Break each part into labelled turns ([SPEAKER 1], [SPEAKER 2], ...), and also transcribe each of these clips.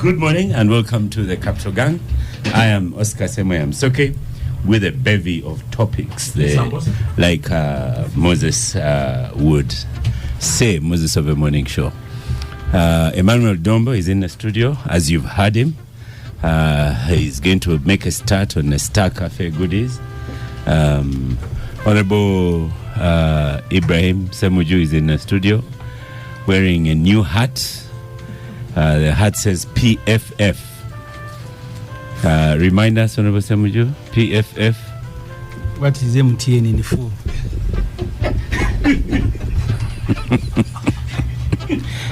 [SPEAKER 1] Good morning and welcome to the Capital Gang. I am Hon Ssemujju with a bevy of topics, like Moses would say, Moses of a morning show. Emmanuel Dombo is in the studio, as you've heard him. He's going to make a start on the Star Cafe goodies. Honorable Ibrahim Ssemujju is in the studio wearing a new hat. The hat says PFF. Remind us, Honorable Ssemujju, PFF.
[SPEAKER 2] What is MTN in full?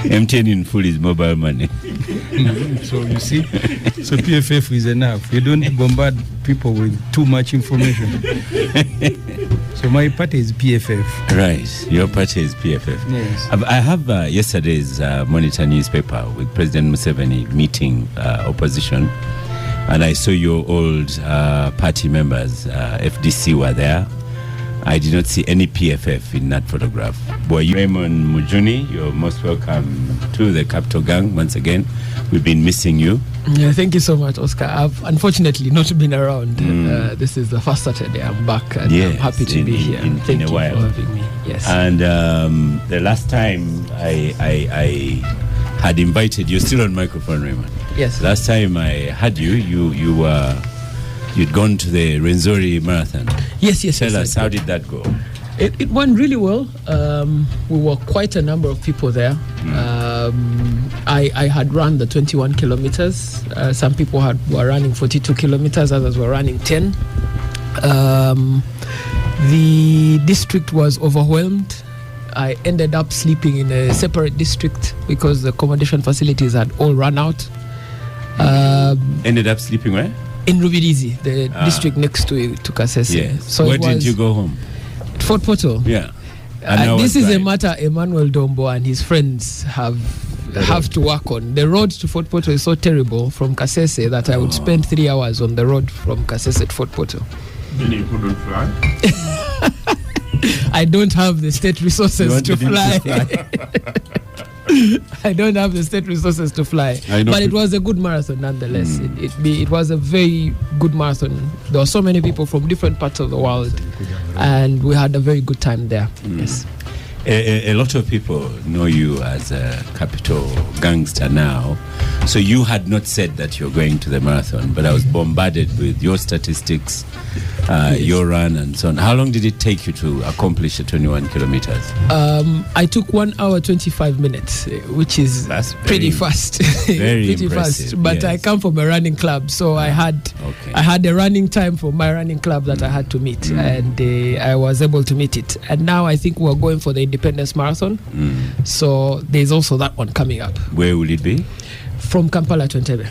[SPEAKER 1] MTN in full is mobile money.
[SPEAKER 2] So you see, so PFF is enough. You don't bombard people with too much information. So my party is PFF.
[SPEAKER 1] Right, your party is PFF.
[SPEAKER 2] Yes.
[SPEAKER 1] I have yesterday's Monitor newspaper with President Museveni meeting opposition, and I saw your old party members, FDC were there. I did not see any PFF in that photograph. Boy, Raymond Mujuni, you're most welcome to the Capital Gang once again. We've been missing you.
[SPEAKER 3] Yeah, thank you so much, Oscar. I've unfortunately not been around. This is the first Saturday I'm back, and I'm happy to be here. Thank you for having me. Yes. And
[SPEAKER 1] the last time I had invited you, still on microphone, Raymond.
[SPEAKER 3] Yes.
[SPEAKER 1] Last time I had you were. You'd gone to the Rwenzori Marathon.
[SPEAKER 3] Yes.
[SPEAKER 1] Tell us, how did that go?
[SPEAKER 3] It went really well. We were quite a number of people there. I had run the 21 kilometers. Some people were running 42 kilometers, others were running 10. The district was overwhelmed. I ended up sleeping in a separate district because the accommodation facilities had all run out.
[SPEAKER 1] Ended up sleeping where?
[SPEAKER 3] In Rubirizi, the district next to Kasese.
[SPEAKER 1] Yes. So where did you go home?
[SPEAKER 3] Fort Portal.
[SPEAKER 1] Yeah.
[SPEAKER 3] And this is a matter Emmanuel Dombo and his friends have to work on. The road to Fort Portal is so terrible from Kasese that I would spend 3 hours on the road from Kasese to Fort Portal.
[SPEAKER 4] Then you couldn't fly?
[SPEAKER 3] I don't have the state resources to fly. I don't have the state resources to fly. But it was a good marathon nonetheless. It was a very good marathon. There were so many people from different parts of the world, and we had a very good time there. Yes.
[SPEAKER 1] A lot of people know you as a capital gangster now. So you had not said that you're going to the marathon, but I was bombarded with your statistics, your run and so on. How long did it take you to accomplish the 21 kilometers?
[SPEAKER 3] I took 1 hour 25 minutes, which is pretty fast.
[SPEAKER 1] Very
[SPEAKER 3] pretty
[SPEAKER 1] impressive,
[SPEAKER 3] fast. But
[SPEAKER 1] yes.
[SPEAKER 3] I come from a running club, so I had a running time for my running club that I had to meet, and I was able to meet it. And now I think we're going for the Independence Marathon. So there's also that one coming up.
[SPEAKER 1] Where will it be?
[SPEAKER 3] From Kampala to Entebbe.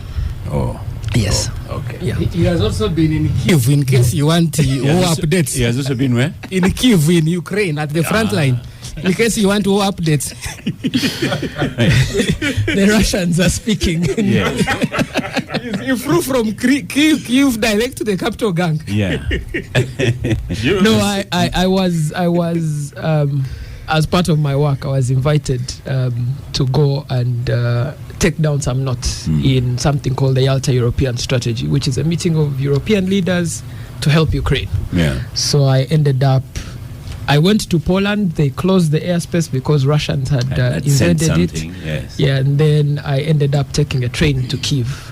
[SPEAKER 1] Oh.
[SPEAKER 3] Yes.
[SPEAKER 1] Oh, okay.
[SPEAKER 3] Yeah.
[SPEAKER 2] He has also been in Kyiv, in case you want more updates.
[SPEAKER 1] He has also been where?
[SPEAKER 2] In Kyiv, in Ukraine, at the front line. In case you want more updates.
[SPEAKER 3] The Russians are speaking.
[SPEAKER 1] Yes.
[SPEAKER 2] You flew from Kyiv direct to the Capital Gang.
[SPEAKER 1] Yeah.
[SPEAKER 3] No, I was as part of my work, I was invited to go and take down some knots in something called the Yalta European Strategy, which is a meeting of European leaders to help Ukraine.
[SPEAKER 1] Yeah.
[SPEAKER 3] So I went to Poland. They closed the airspace because Russians had invaded it.
[SPEAKER 1] Yes.
[SPEAKER 3] Yeah, and then I ended up taking a train to Kyiv,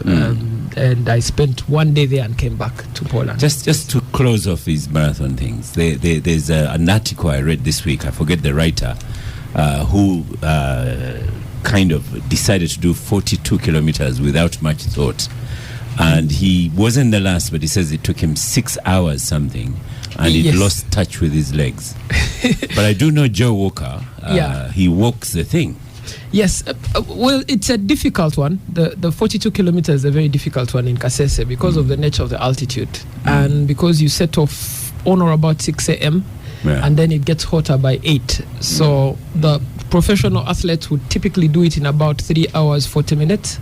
[SPEAKER 3] and I spent 1 day there and came back to Poland.
[SPEAKER 1] Just to close off these marathon things, there's an article I read this week. I forget the writer, who kind of decided to do 42 kilometers without much thought, and he wasn't the last, but he says it took him 6 hours something. And he lost touch with his legs. But I do know Joe Walker. He walks the thing.
[SPEAKER 3] Yes. Well, it's a difficult one. The 42 kilometers is a very difficult one in Kasese because of the nature of the altitude. And because you set off on or about 6 a.m. And then it gets hotter by 8. So the professional athletes would typically do it in about 3 hours, 40 minutes.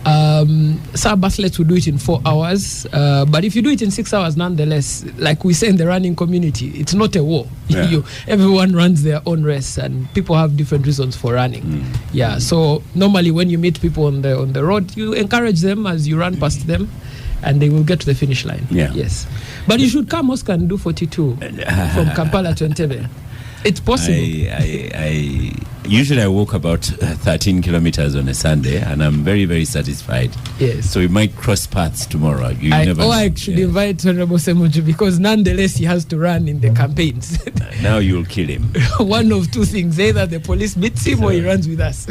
[SPEAKER 3] Some athletes will do it in 4 hours, but if you do it in 6 hours, nonetheless, like we say in the running community, it's not a war.
[SPEAKER 1] Yeah.
[SPEAKER 3] Everyone runs their own race, and people have different reasons for running. Yeah, so normally when you meet people on the road, you encourage them as you run past them, and they will get to the finish line.
[SPEAKER 1] Yeah.
[SPEAKER 3] Yes, but you should come, Oscar, and do 42 from Kampala to Entebbe. It's possible.
[SPEAKER 1] I usually I walk about 13 kilometers on a Sunday, and I'm very, very satisfied.
[SPEAKER 3] Yes.
[SPEAKER 1] So we might cross paths tomorrow. You never know.
[SPEAKER 3] I should invite Honorable Ssemujju, because nonetheless he has to run in the campaigns.
[SPEAKER 1] Now you'll kill him.
[SPEAKER 3] One of two things: either the police beats him or he runs with us.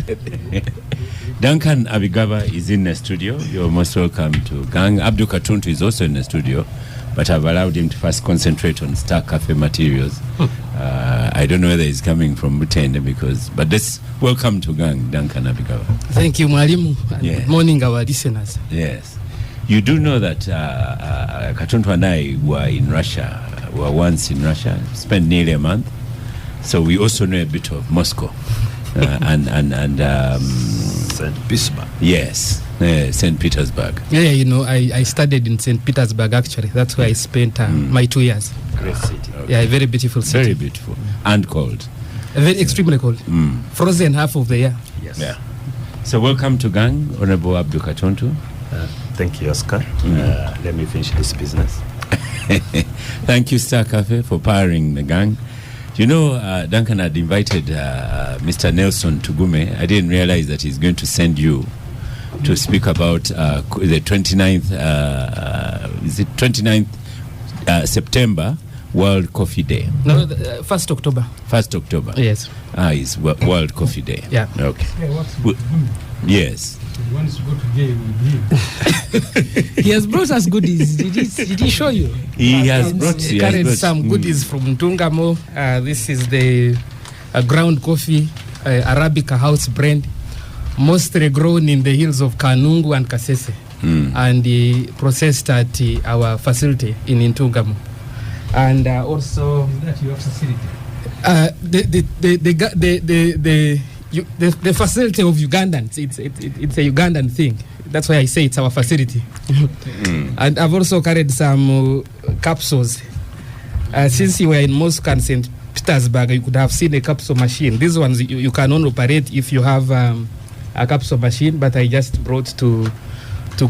[SPEAKER 1] Duncan Abigaba is in the studio. You're most welcome to Gang. Abdul Katuntu is also in the studio, but I've allowed him to first concentrate on Star Cafe materials. I don't know whether he's coming from Mutende, but let's welcome to Gang, Duncan Abigaba.
[SPEAKER 5] Thank you, Mwalimu.
[SPEAKER 1] Yes.
[SPEAKER 5] Good morning, our listeners.
[SPEAKER 1] Yes. You do know that Katuntu and I were once in Russia, spent nearly a month. So we also know a bit of Moscow. and
[SPEAKER 6] St. Petersburg.
[SPEAKER 1] Yes, St. Petersburg.
[SPEAKER 5] Yeah, I studied in St. Petersburg, actually. That's where I spent my 2 years.
[SPEAKER 6] Great city.
[SPEAKER 1] Okay.
[SPEAKER 5] Yeah, a very beautiful city.
[SPEAKER 1] Very beautiful. And cold.
[SPEAKER 5] Very extremely cold. Frozen half of the year.
[SPEAKER 6] Yes.
[SPEAKER 1] Yeah. So welcome to Gang, Honorable Abdul Katuntu.
[SPEAKER 6] Thank you, Oscar. Let me finish this business.
[SPEAKER 1] Thank you, Star Cafe, for powering the Gang. You know, Duncan had invited Mr. Nelson Tugume. I didn't realize that he's going to send you to speak about the 29th, is it 29th September World Coffee Day?
[SPEAKER 5] No, 1st October.
[SPEAKER 1] 1st October.
[SPEAKER 5] Yes.
[SPEAKER 1] It's World Coffee Day.
[SPEAKER 5] Yeah.
[SPEAKER 1] Okay.
[SPEAKER 2] Yeah,
[SPEAKER 1] Yes.
[SPEAKER 2] he wants to go to jail with him.
[SPEAKER 3] He has brought us goodies. Did he show you?
[SPEAKER 1] He has brought
[SPEAKER 5] Carried some goodies from Ntungamo. This is the ground coffee, Arabica house brand, mostly grown in the hills of Kanungu and Kasese, and processed at our facility in Ntungamo. And also,
[SPEAKER 2] Is that your facility?
[SPEAKER 5] The facility of Ugandans, it's a Ugandan thing. That's why I say it's our facility. And I've also carried some capsules. Since you were in Moscow and St. Petersburg, you could have seen a capsule machine. These ones you can only operate if you have a capsule machine, but I just brought to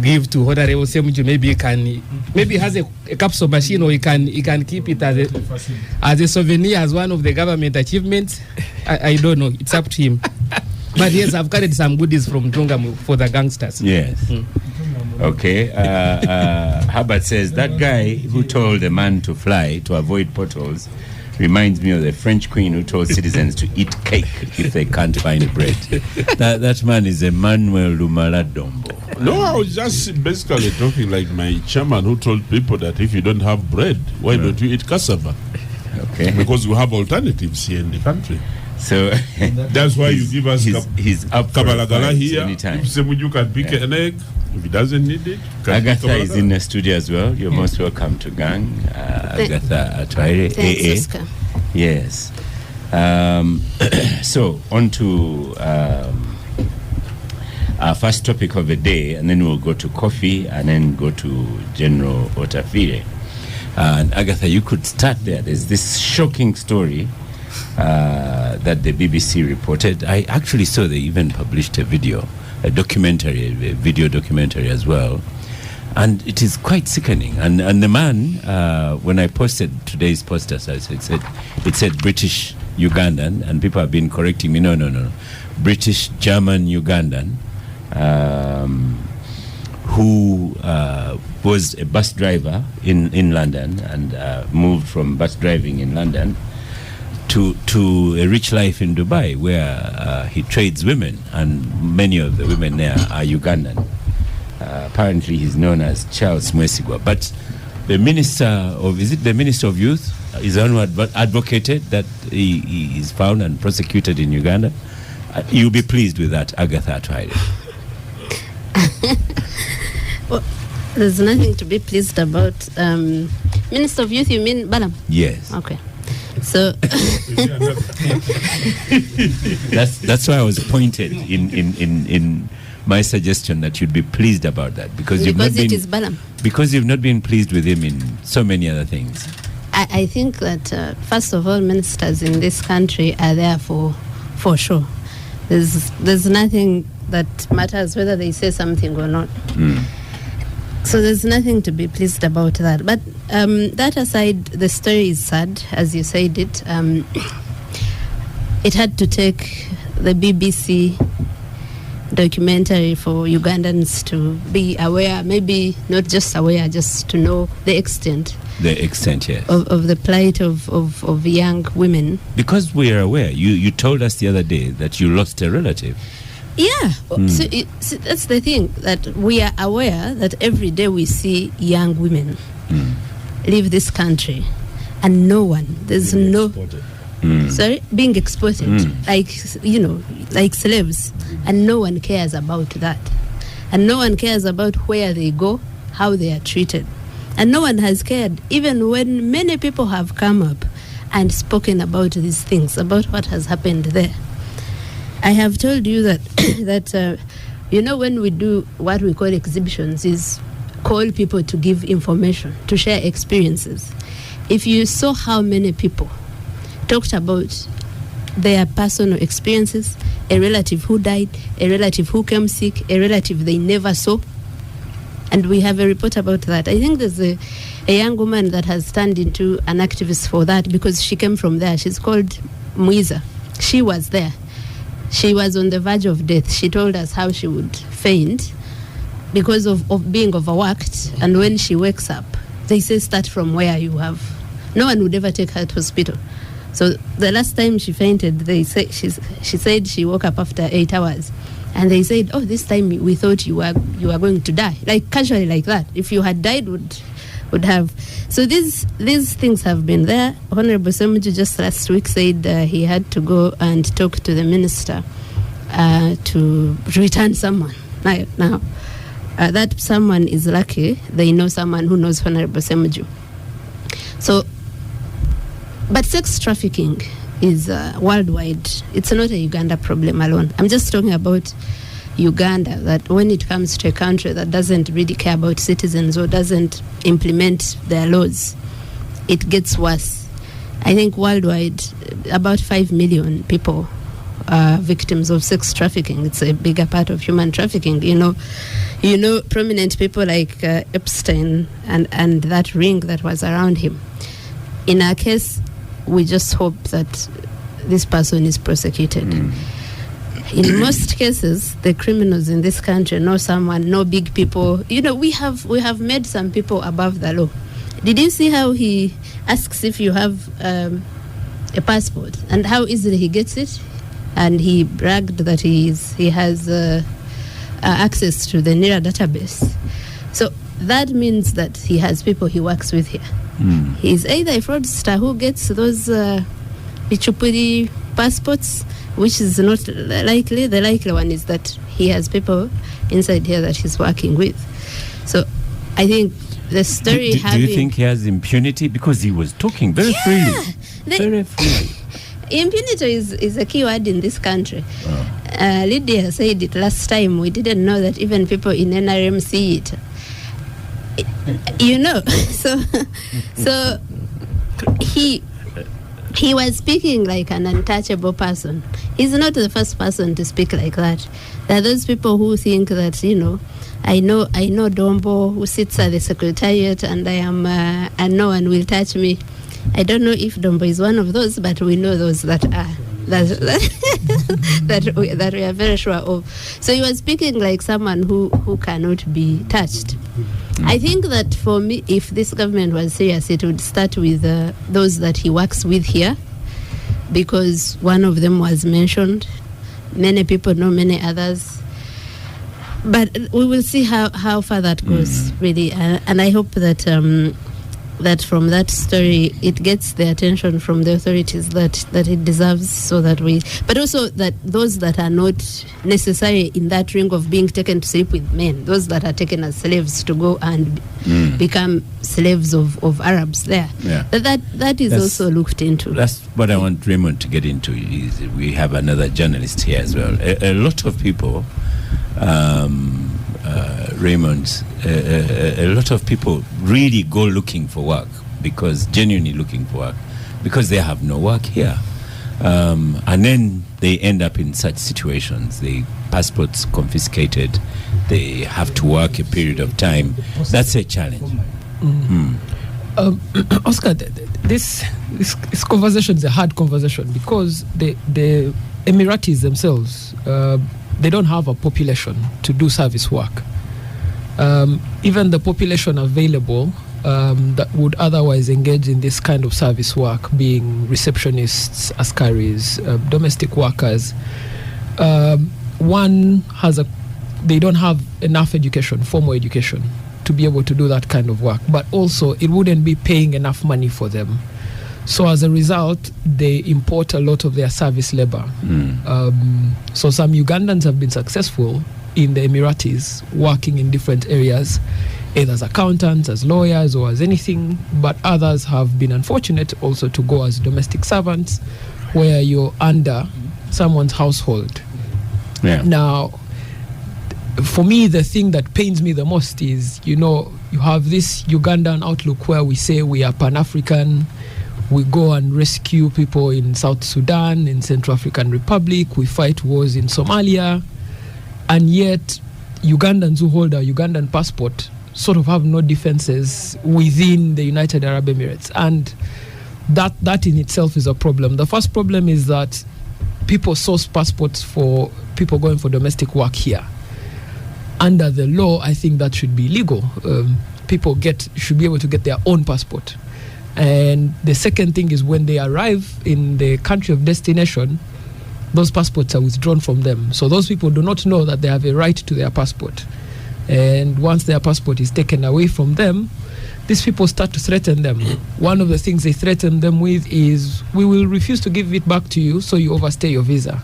[SPEAKER 5] give to Honorable Ssemujju. Maybe he has a capsule machine, or he can keep it as a souvenir, as one of the government achievements. I don't know. It's up to him. But yes, I've carried some goodies from Ntungamo for the gangsters.
[SPEAKER 1] Yes. Okay. Herbert says that guy who told a man to fly to avoid potholes reminds me of the French queen who told citizens to eat cake if they can't find bread. That man is Emmanuel Lumala-Dombo.
[SPEAKER 4] No, I was just basically talking like my chairman who told people that if you don't have bread, why don't you eat cassava?
[SPEAKER 1] Okay.
[SPEAKER 4] Because we have alternatives here in the country.
[SPEAKER 1] So
[SPEAKER 4] that's why you give us
[SPEAKER 1] he's up for
[SPEAKER 4] Kabalagala here.
[SPEAKER 1] anytime.
[SPEAKER 4] If Ssemujju can pick an egg, if he doesn't need it,
[SPEAKER 1] Agatha is in the studio as well. You're most welcome to Gang. Agatha Atwaire, AA.
[SPEAKER 7] Oscar.
[SPEAKER 1] Yes. So on to our first topic of the day, and then we'll go to coffee, and then go to General Otafire. And Agatha, you could start there. There's this shocking story that the BBC reported. I actually saw they even published a video documentary as well. And it is quite sickening. And the man, when I posted today's poster, it said British Ugandan, and people have been correcting me. No. British German Ugandan, who was a bus driver in London and moved from bus driving in London to a rich life in Dubai, where he trades women, and many of the women there are Ugandan. Apparently he's known as Charles Mwesigwa. But the Minister of Youth is the one who advocated that he is found and prosecuted in Uganda. You'll be pleased with that, Agatha Atwaire.
[SPEAKER 7] Well, there's nothing to be pleased about. Minister of Youth, you mean Balam?
[SPEAKER 1] Yes.
[SPEAKER 7] Okay. So
[SPEAKER 1] that's why I was pointed in my suggestion that you'd be pleased about that because
[SPEAKER 7] it is Balaam.
[SPEAKER 1] Because you've not been pleased with him in so many other things.
[SPEAKER 7] I think that first of all, ministers in this country are there for sure. There's nothing that matters whether they say something or not. So there's nothing to be pleased about that. But that aside, the story is sad, as you said it. It had to take the BBC documentary for Ugandans to be aware, maybe not just aware, just to know the extent.
[SPEAKER 1] The extent, yes.
[SPEAKER 7] Of the plight of young women.
[SPEAKER 1] Because we are aware. You told us the other day that you lost a relative.
[SPEAKER 7] Yeah. So that's the thing, that we are aware that every day we see young women leave this country and no one, there's no... being exported like slaves, and no one cares about that, and no one cares about where they go, how they are treated, and no one has cared even when many people have come up and spoken about these things, about what has happened there. I have told you that when we do what we call exhibitions, is call people to give information, to share experiences. If you saw how many people talked about their personal experiences, a relative who died, a relative who came sick, a relative they never saw. And we have a report about that. I think there's a young woman that has turned into an activist for that because she came from there. She's called Muiza. She was there. She was on the verge of death. She told us how she would faint because of being overworked. And when she wakes up, they say start from where you have. No one would ever take her to hospital. So the last time she fainted, they say she said she woke up after 8 hours, and they said, "Oh, this time we thought you were going to die," like casually like that. If you had died, would have. So these things have been there. Honorable Ssemujju just last week said he had to go and talk to the minister to return someone. Now that someone is lucky; they know someone who knows Honorable Ssemujju. So. But sex trafficking is worldwide. It's not a Uganda problem alone. I'm just talking about Uganda, that when it comes to a country that doesn't really care about citizens or doesn't implement their laws, it gets worse. I think worldwide, about 5 million people are victims of sex trafficking. It's a bigger part of human trafficking. You know, prominent people like Epstein and that ring that was around him. In our case, we just hope that this person is prosecuted. In most cases, the criminals in this country know someone, know big people. We have made some people above the law. Did you see how he asks if you have a passport and how easily he gets it? And he bragged that he has access to the NIRA database. So that means that he has people he works with here. He's either a fraudster who gets those Bichupuri passports, which is not likely. The likely one is that he has people inside here that he's working with. So I think the story
[SPEAKER 1] do you think he has impunity? Because he was talking very freely. Very freely.
[SPEAKER 7] Impunity is a key word in this country. Lydia said it last time. We didn't know that even people in NRM see it. So he was speaking like an untouchable person. He's not the first person to speak like that. There are those people who think that, I know Dombo who sits at the secretariat and I am and no one will touch me. I don't know if Dombo is one of those, but we know those that are that we are very sure of. So he was speaking like someone who cannot be touched. I think that for me, if this government was serious, it would start with those that he works with here, because one of them was mentioned. Many people know many others. But we will see how far that goes, really. And I hope that that from that story, it gets the attention from the authorities that it deserves, so that but also that those that are not necessary in that ring of being taken to sleep with men, those that are taken as slaves to go and become slaves of Arabs there, that is also looked into.
[SPEAKER 1] That's what I want Raymond to get into. Is we have another journalist here as well. A lot of people Raymond, a lot of people really go looking for work, genuinely looking for work, because they have no work here. And then they end up in such situations. The passports confiscated, they have to work a period of time. That's a challenge.
[SPEAKER 3] Oscar, this conversation is a hard conversation because the Emiratis themselves, they don't have a population to do service work. Even the population available that would otherwise engage in this kind of service work, being receptionists, askaris, domestic workers, they don't have enough education, formal education, to be able to do that kind of work. But also, it wouldn't be paying enough money for them. So as a result, they import a lot of their service labor. So some Ugandans have been successful in the Emiratis, working in different areas, either as accountants, as lawyers, or as anything. But others have been unfortunate also to go as domestic servants, where you're under someone's household.
[SPEAKER 1] Yeah.
[SPEAKER 3] Now, for me, the thing that pains me the most is, you have this Ugandan outlook where we say we are Pan-African, we go and rescue people in South Sudan, in Central African Republic, we fight wars in Somalia, and yet Ugandans who hold a Ugandan passport sort of have no defenses within the United Arab Emirates. And that in itself is a problem. The first problem is that people source passports for people going for domestic work here. Under the law, I think that should be legal. People should be able to get their own passport. And the second thing is, when they arrive in the country of destination, those passports are withdrawn from them. So those people do not know that they have a right to their passport. And once their passport is taken away from them, these people start to threaten them. One of the things they threaten them with is, we will refuse to give it back to you, so you overstay your visa.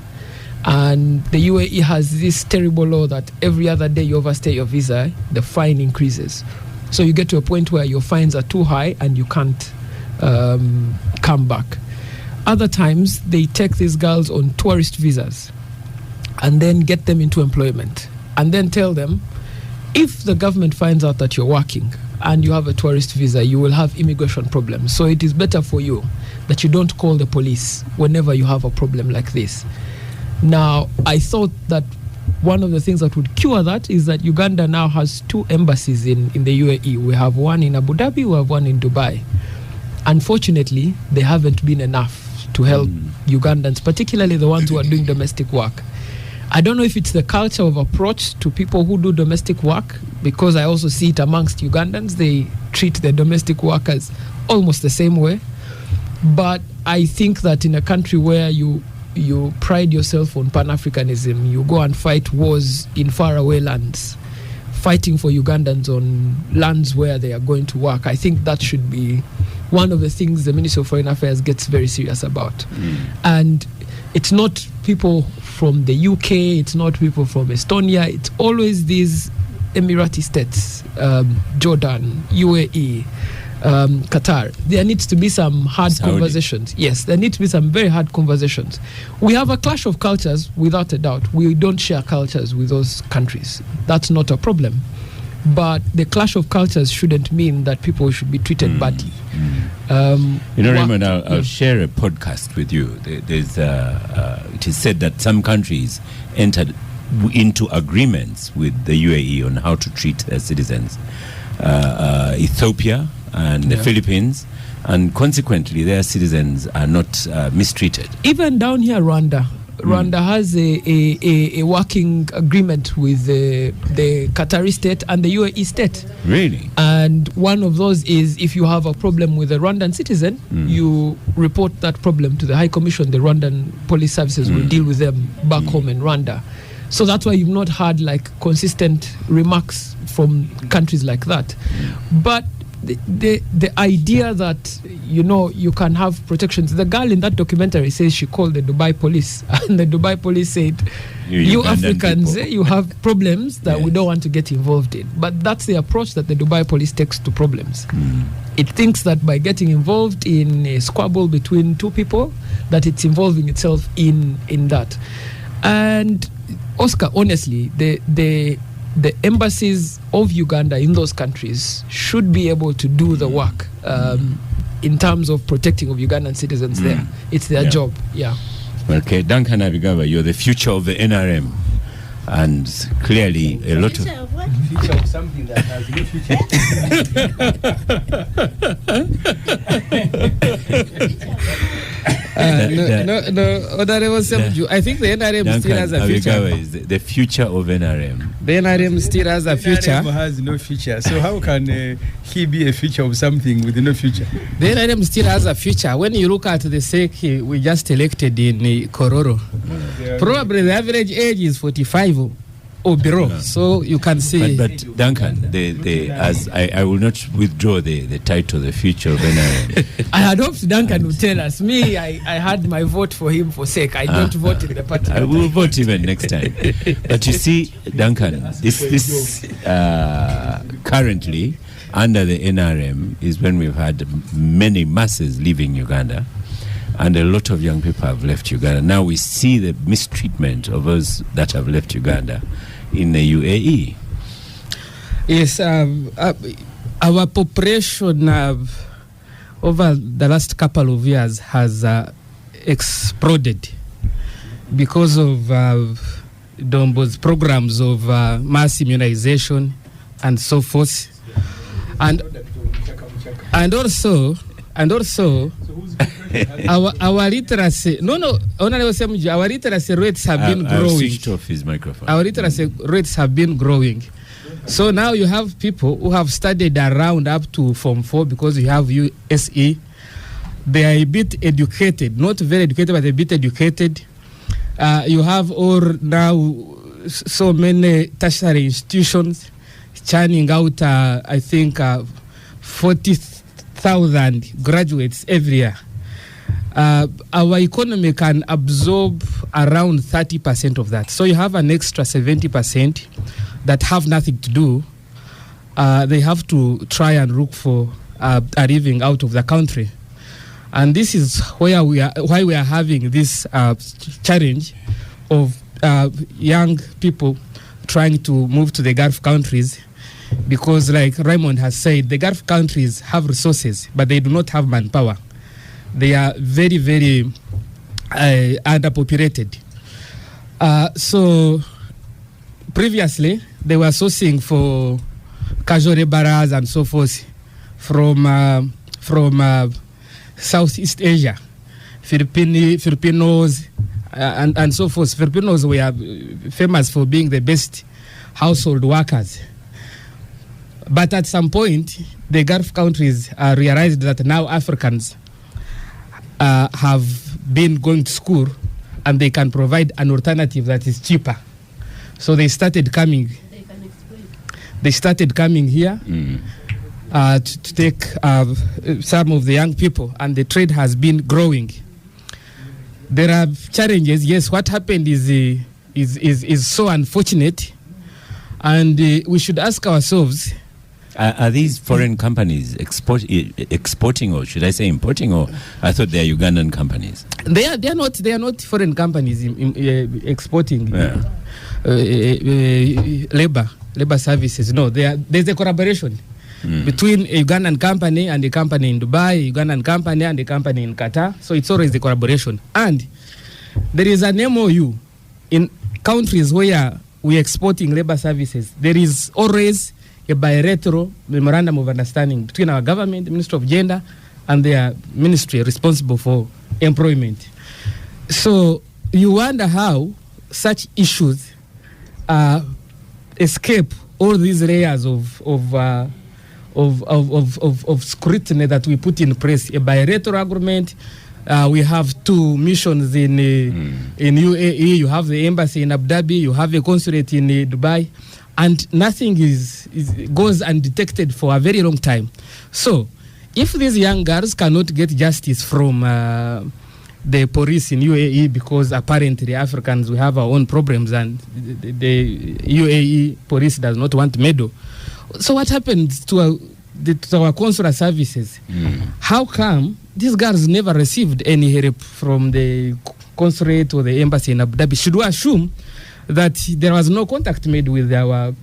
[SPEAKER 3] And the UAE has this terrible law that every other day you overstay your visa, the fine increases. So you get to a point where your fines are too high and you can't come back. Other times, they take these girls on tourist visas and then get them into employment and then tell them, if the government finds out that you're working and you have a tourist visa, you will have immigration problems. So it is better for you that you don't call the police whenever you have a problem like this. Now, I thought that one of the things that would cure that is that Uganda now has 2 embassies in the UAE. We have one in Abu Dhabi, we have one in Dubai. Unfortunately, they haven't been enough to help Ugandans, particularly the ones who are doing domestic work. I don't know if it's the culture of approach to people who do domestic work, because I also see it amongst Ugandans. They treat their domestic workers almost the same way. But I think that in a country where you pride yourself on Pan-Africanism, you go and fight wars in faraway lands, fighting for Ugandans on lands where they are going to work. I think that should be one of the things the Ministry of Foreign Affairs gets very serious about. And it's not people from the UK, it's not people from Estonia, it's always these Emirati states, Jordan, UAE, Qatar. There needs to be some hard conversations. Yes, there need to be some very hard conversations. We have a clash of cultures, without a doubt. We don't share cultures with those countries. That's not a problem. But the clash of cultures shouldn't mean that people should be treated badly.
[SPEAKER 1] Raymond, I'll share a podcast with you. There's it is said that some countries entered into agreements with the UAE on how to treat their citizens. Ethiopia and the Philippines, and consequently their citizens are not mistreated.
[SPEAKER 3] Even down here, Rwanda has a working agreement with the Qatari state and the UAE state.
[SPEAKER 1] Really?
[SPEAKER 3] And one of those is, if you have a problem with a Rwandan citizen, you report that problem to the High Commission. The Rwandan police services will deal with them back home in Rwanda. So that's why you've not had consistent remarks from countries like that. But the idea that you can have protections. The girl in that documentary says she called the Dubai police, and the Dubai police said, "You Africans, you have problems that we don't want to get involved in." But that's the approach that the Dubai police takes to problems. It thinks that by getting involved in a squabble between two people, that it's involving itself in that. And Oscar, honestly, the embassies of Uganda in those countries should be able to do the work in terms of protecting of Ugandan citizens there. It's their job. Yeah.
[SPEAKER 1] Okay, Duncan Abigawa, you're the future of the NRM. And clearly a lot of...
[SPEAKER 2] Future of something that has no future.
[SPEAKER 5] Honorable Ssemujju, I think the NRM still has a future.
[SPEAKER 1] Abigawa is the future of NRM.
[SPEAKER 5] The NRM still has a future.
[SPEAKER 2] NRM has no future. So how can he be a future of something with no future?
[SPEAKER 5] The NRM still has a future. When you look at the SEC we just elected in Kororo, probably the average age is 45 or below. So you can see.
[SPEAKER 1] But Duncan, as I will not withdraw the title, the future of NRM.
[SPEAKER 3] I had hoped Duncan would tell us. Me, I had my vote for him for sake. I don't vote in the party.
[SPEAKER 1] I will vote even next time. But you see, Duncan, this currently under the NRM is when we've had many masses leaving Uganda. And a lot of young people have left Uganda. Now we see the mistreatment of those that have left Uganda in the UAE.
[SPEAKER 5] Yes, our population over the last couple of years has exploded because of Dombo's programs of mass immunization and so forth. And also our literacy our literacy rates have been growing.
[SPEAKER 1] Switched off his microphone.
[SPEAKER 5] Our literacy rates have been growing. So now you have people who have studied around up to Form 4 because you have USE. They are a bit educated, not very educated, but a bit educated. You have all now so many tertiary institutions churning out, I think, 40,000 graduates every year. Our economy can absorb around 30% of that. So you have an extra 70% that have nothing to do. They have to try and look for a living out of the country. And this is why we are having this challenge of young people trying to move to the Gulf countries, because like Raymond has said, the Gulf countries have resources, but they do not have manpower. They are very, very underpopulated. So previously, they were sourcing for casual laborers and so forth from Southeast Asia, Filipinos, and so forth. Filipinos were famous for being the best household workers. But at some point, the Gulf countries realized that now Africans have been going to school and they can provide an alternative that is cheaper. So they started coming. They started coming here to take some of the young people, and the trade has been growing. There are challenges. Yes, what happened is so unfortunate, and we should ask ourselves.
[SPEAKER 1] Are these foreign companies exporting, or should I say importing, or I thought they are Ugandan companies?
[SPEAKER 5] They are not foreign companies exporting labor services. No, there's a collaboration between a Ugandan company and a company in Dubai, a Ugandan company and a company in Qatar. So it's always the collaboration. And there is an MOU in countries where we are exporting labor services. There is always a bilateral memorandum of understanding between our government, the Ministry of Gender, and their ministry responsible for employment. So you wonder how such issues escape all these layers of scrutiny that we put in place. A bilateral agreement. We have 2 missions in UAE. You have the embassy in Abu Dhabi. You have a consulate in Dubai. And nothing goes undetected for a very long time. So, if these young girls cannot get justice from the police in UAE, because apparently Africans, we have our own problems, and the UAE police does not want to meddle. So what happens to our consular services? How come these girls never received any help from the consulate or the embassy in Abu Dhabi? Should we assume that there was no contact made with our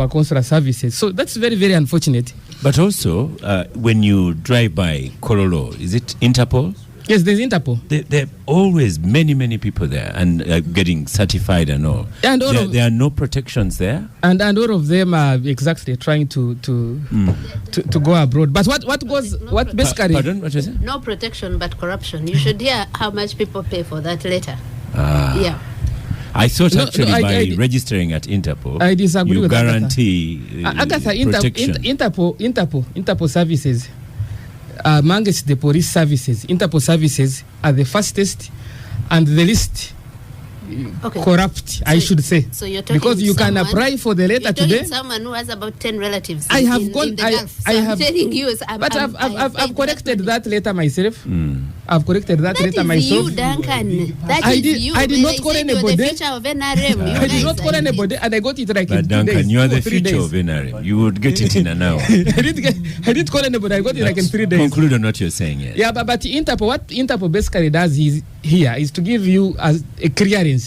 [SPEAKER 5] consular services. So that's very, very unfortunate.
[SPEAKER 1] But also, when you drive by Kololo, is it Interpol?
[SPEAKER 5] Yes, there's Interpol.
[SPEAKER 1] There are always many people there and getting certified and all. And there are no protections there.
[SPEAKER 5] And all of them are exactly trying to go abroad. But what basically?
[SPEAKER 1] Pardon, what is it?
[SPEAKER 7] No protection, but corruption. You should hear how much people pay for that letter. Yeah.
[SPEAKER 1] I thought by registering at Interpol,
[SPEAKER 5] I disagree
[SPEAKER 1] you
[SPEAKER 5] with
[SPEAKER 1] guarantee
[SPEAKER 5] Agatha,
[SPEAKER 1] protection.
[SPEAKER 5] Interpol services, amongst the police services, Interpol services are the fastest and the least corrupt, I should say.
[SPEAKER 7] So you're talking
[SPEAKER 5] because you can apply for the letter today.
[SPEAKER 7] Someone who has about 10 relatives.
[SPEAKER 5] I have
[SPEAKER 7] in
[SPEAKER 5] gone.
[SPEAKER 7] the Gulf. So I'm telling you,
[SPEAKER 5] I've corrected that letter myself. I've corrected that letter myself.
[SPEAKER 7] You, Duncan.
[SPEAKER 5] I did not call anybody.
[SPEAKER 7] The future of NRM.
[SPEAKER 5] I did not call anybody, and I got it like in 2
[SPEAKER 1] Duncan,
[SPEAKER 5] days.
[SPEAKER 1] you are the future of NRM. You would get it in an hour.
[SPEAKER 5] I did call anybody. I got it like in 3 days.
[SPEAKER 1] Conclude on what you're saying. Yes.
[SPEAKER 5] Yeah, but Interpol, what Interpol basically does is to give you a clearance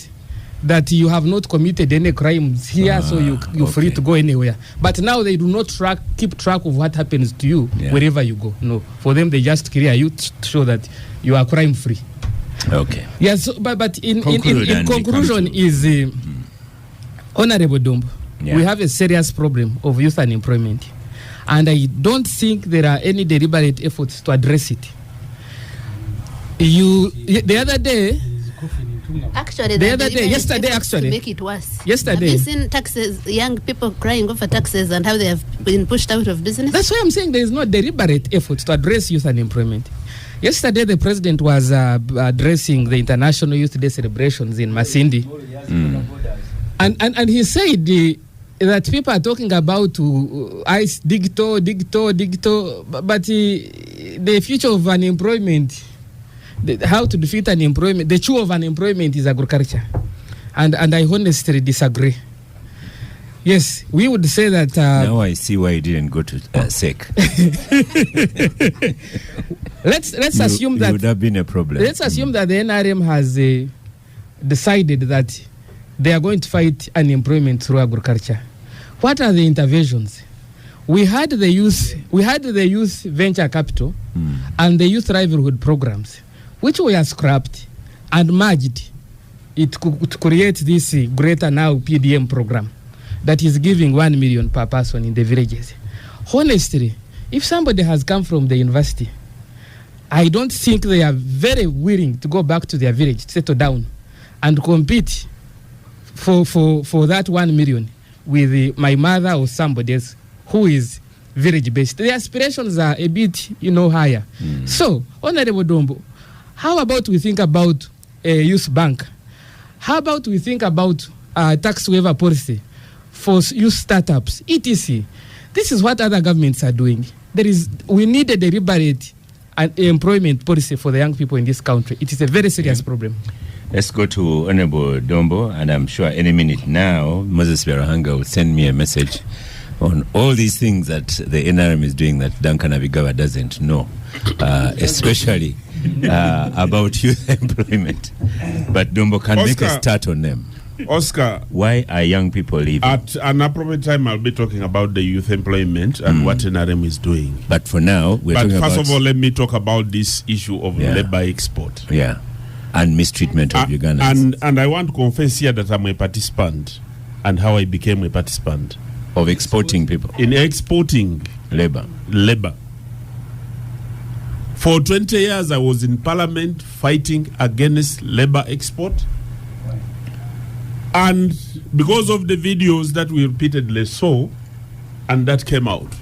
[SPEAKER 5] that you have not committed any crimes here, so you're free to go anywhere. But now they do not keep track of what happens to you wherever you go. No, for them they just clear you to show that you are crime free.
[SPEAKER 1] Okay.
[SPEAKER 5] Yeah. So, but in conclusion is Honorable Dombo, we have a serious problem of youth unemployment, and I don't think there are any deliberate efforts to address it. The other day.
[SPEAKER 7] Actually,
[SPEAKER 5] yesterday,
[SPEAKER 7] to make it worse.
[SPEAKER 5] Yesterday,
[SPEAKER 7] have you seen taxes? Young people crying over taxes and how they have been pushed out of business.
[SPEAKER 5] That's why I'm saying there is no deliberate effort to address youth unemployment. Yesterday, the president was addressing the International Youth Day celebrations in Masindi, and he said that people are talking about digital, but the future of unemployment. How to defeat unemployment, the cure of unemployment is agriculture. And I honestly disagree. Yes, we would say that...
[SPEAKER 1] now I see why you didn't go to SEC.
[SPEAKER 5] Let's assume that...
[SPEAKER 1] It would have been a problem.
[SPEAKER 5] Let's assume that the NRM has decided that they are going to fight unemployment through agriculture. What are the interventions? We had the youth venture capital and the youth livelihood programs, which were scrapped and merged to create this greater now PDM program that is giving 1 million per person in the villages. Honestly, if somebody has come from the university, I don't think they are very willing to go back to their village, settle down, and compete for that 1 million with my mother or somebody else who is village-based. The aspirations are a bit, higher. So, Honorable Dombo, how about we think about a youth bank? How about we think about tax waiver policy for youth startups, etc.? This is what other governments are doing. We need a deliberate employment policy for the young people in this country. It is a very serious problem.
[SPEAKER 1] Let's go to Honorable Dombo, and I'm sure any minute now, Moses Berahanga will send me a message on all these things that the NRM is doing that Duncan Abigawa doesn't know, especially about youth employment. But Dombo can make a start on them.
[SPEAKER 4] Oscar,
[SPEAKER 1] why are young people leaving? At
[SPEAKER 4] an appropriate time, I'll be talking about the youth employment and what NRM is doing.
[SPEAKER 1] But for now,
[SPEAKER 4] first of all, let me talk about this issue of labor export.
[SPEAKER 1] Yeah, and mistreatment of Ugandans.
[SPEAKER 4] And I want to confess here that I'm a participant, and how I became a participant.
[SPEAKER 1] Of exporting people?
[SPEAKER 4] In exporting
[SPEAKER 1] labor.
[SPEAKER 4] For 20 years, I was in Parliament fighting against labor export. And because of the videos that we repeatedly saw, and that came out.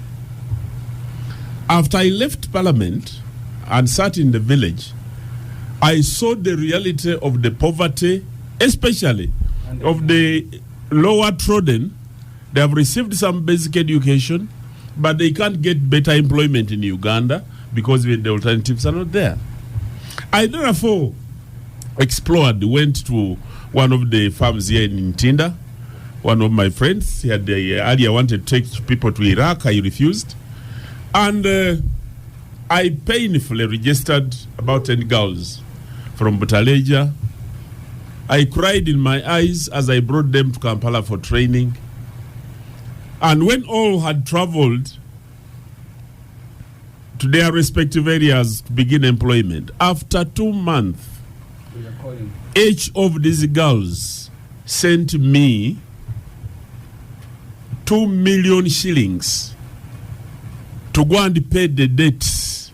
[SPEAKER 4] After I left Parliament and sat in the village, I saw the reality of the poverty, especially of the lower trodden. They have received some basic education, but they can't get better employment in Uganda because the alternatives are not there. I therefore went to one of the farms here in Ntinda. One of my friends, he had earlier wanted to take people to Iraq. I refused. And I painfully registered about 10 girls from Butaleja, I cried in my eyes as I brought them to Kampala for training. And when all had traveled to their respective areas to begin employment, after 2 months, each of these girls sent me 2 million shillings to go and pay the debts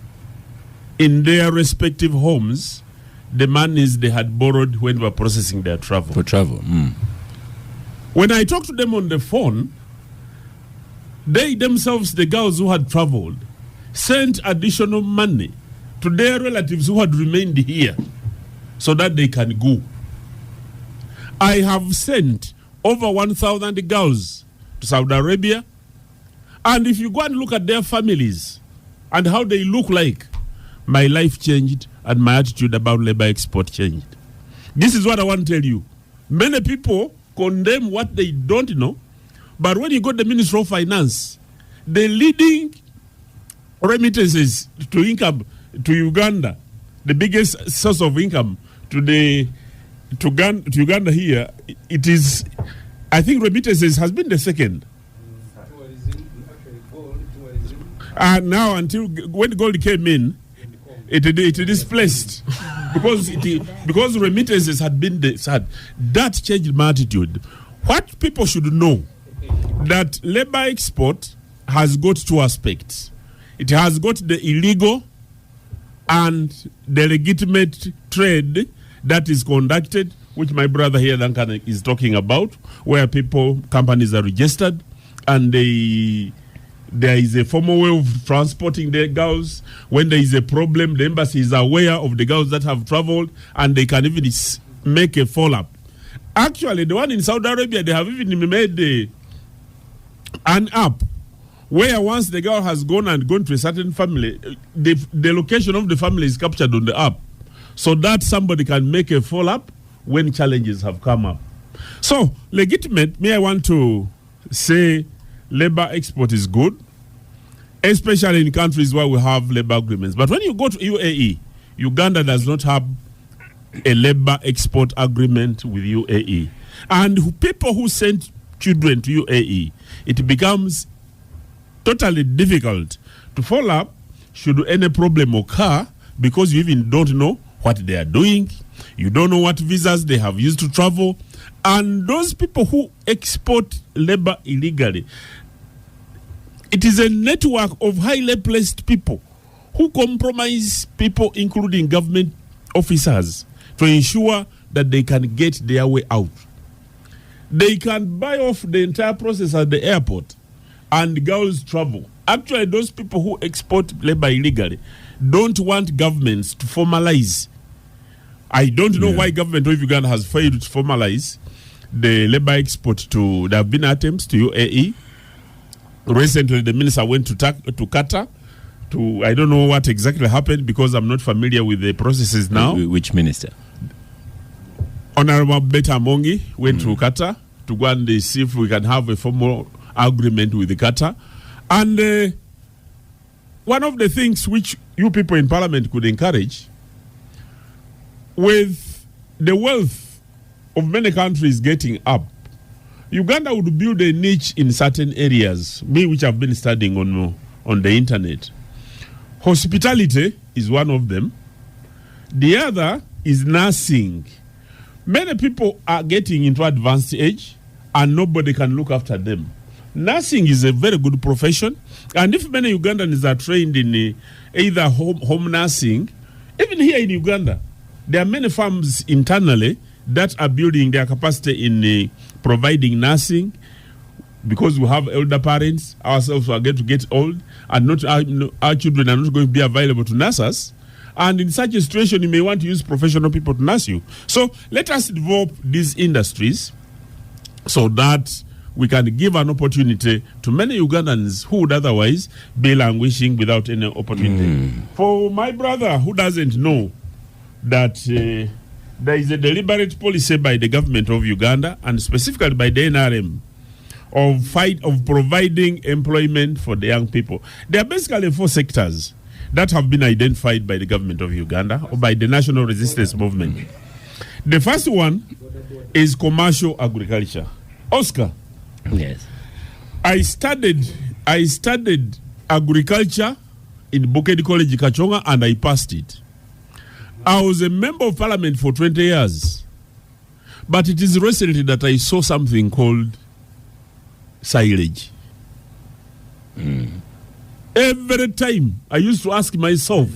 [SPEAKER 4] in their respective homes, the monies they had borrowed when they were processing their travel.
[SPEAKER 1] For travel.
[SPEAKER 4] When I talked to them on the phone, they themselves, the girls who had traveled, sent additional money to their relatives who had remained here so that they can go. I have sent over 1,000 girls to Saudi Arabia, and if you go and look at their families and how they look like, my life changed and my attitude about labor export changed. This is what I want to tell you. Many people condemn what they don't know, but when you go to the Ministry of Finance, the leading remittances to income to Uganda, the biggest source of income to Uganda here, it is, I think remittances has been the second. And now until when gold came in, it displaced because remittances had been that changed my attitude. What people should know, that labor export has got two aspects. It has got the illegal and the legitimate trade that is conducted, which my brother here Duncan is talking about, where companies are registered and there is a formal way of transporting the girls. When there is a problem, the embassy is aware of the girls that have traveled and they can even make a follow-up. Actually, the one in Saudi Arabia, they have even made an app where once the girl has gone to a certain family, the location of the family is captured on the app so that somebody can make a follow-up when challenges have come up. So, legitimate, I want to say labor export is good, especially in countries where we have labor agreements. But when you go to UAE, Uganda does not have a labor export agreement with UAE. And people who send children to UAE, it becomes totally difficult to follow up should any problem occur because you even don't know what they are doing. You don't know what visas they have used to travel. And those people who export labor illegally, it is a network of highly placed people who compromise people, including government officers, to ensure that they can get their way out. They can buy off the entire process at the airport and girls travel. Actually, those people who export labor illegally don't want governments to formalize. I don't know why government of Uganda has failed to formalize the labor export to. There have been attempts to UAE. Recently, the minister went to Qatar. I don't know what exactly happened because I'm not familiar with the processes now.
[SPEAKER 1] Which minister?
[SPEAKER 4] Honorable Beta Mongi went to Qatar to go and see if we can have a formal agreement with the Qatar. And one of the things which you people in Parliament could encourage, with the wealth of many countries getting up, Uganda would build a niche in certain areas, which I've been studying on the internet. Hospitality is one of them. The other is nursing. Many people are getting into advanced age and nobody can look after them. Nursing is a very good profession, and if many Ugandans are trained in either home nursing, even here in Uganda, there are many farms internally that are building their capacity in providing nursing, because we have elder parents, ourselves are going to get old, and not our children are not going to be available to nurse us. And in such a situation, you may want to use professional people to nurse you. So let us develop these industries so that we can give an opportunity to many Ugandans who would otherwise be languishing without any opportunity. For my brother who doesn't know that there is a deliberate policy by the government of Uganda, and specifically by the NRM, of providing employment for the young people. There are basically 4 sectors that have been identified by the government of Uganda or by the National Resistance Movement. The first one is commercial agriculture. Oscar.
[SPEAKER 1] Yes.
[SPEAKER 4] I studied agriculture in Bukedi College, Kachonga, and I passed it. I was a member of parliament for 20 years. But it is recently that I saw something called silage. Every time I used to ask myself,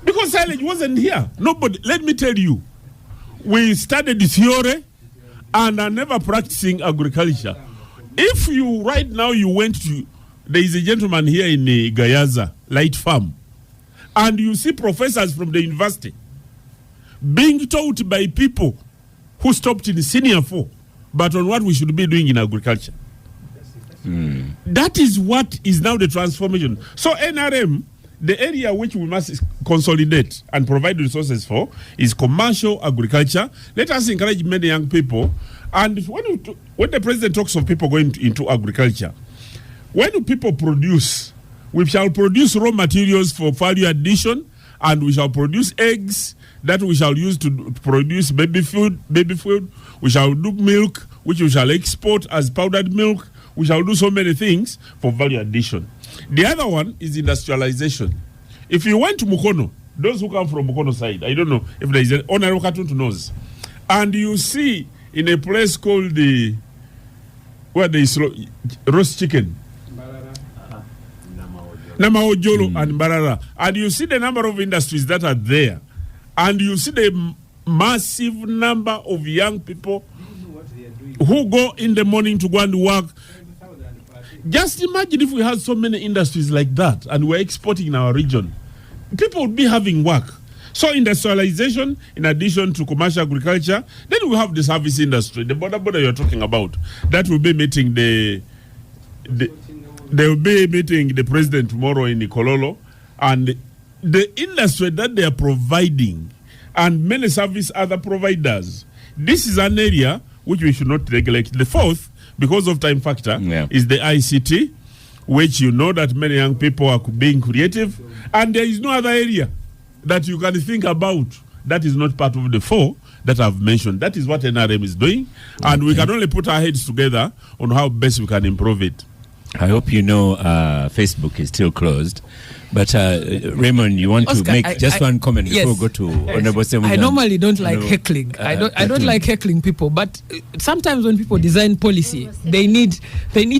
[SPEAKER 4] because silage wasn't here. Nobody, let me tell you, we studied theory and are never practicing agriculture. If you right now you went to, there is a gentleman here in Gayaza, Light Farm, and you see professors from the university being taught by people who stopped in senior 4, but on what we should be doing in agriculture. That is what is now the transformation. So NRM, the area which we must consolidate and provide resources for is commercial agriculture. Let us encourage many young people. And when the president talks of people going into agriculture, when people produce, we shall produce raw materials for value addition, and we shall produce eggs that we shall use to produce baby food. We shall do milk, which we shall export as powdered milk. We shall do so many things for value addition. The other one is industrialization. If you went to Mukono, those who come from Mukono side, I don't know if there is an honorable cartoon to knows, and you see in a place called where there is roast chicken, Namaojolo and Barara, and you see the number of industries that are there, and you see the massive number of young people who go in the morning to go and work. Just imagine if we had so many industries like that and we're exporting in our region. People would be having work. So industrialization, in addition to commercial agriculture, then we have the service industry, the border you're talking about. That will be meeting they will be meeting the president tomorrow in Ikololo, and the industry that they are providing and many service other providers. This is an area which we should not neglect. The fourth, because of time factor, is the ICT, which you know that many young people are being creative, and there is no other area that you can think about that is not part of the 4 that I've mentioned. That is what NRM is doing, and we can only put our heads together on how best we can improve it.
[SPEAKER 1] I hope you know Facebook is still closed. But Raymond, you want Oscar, to make one comment before we go to Honorable Ssemujju?
[SPEAKER 3] I normally don't like heckling. I don't like heckling people, but sometimes when people design policy, they need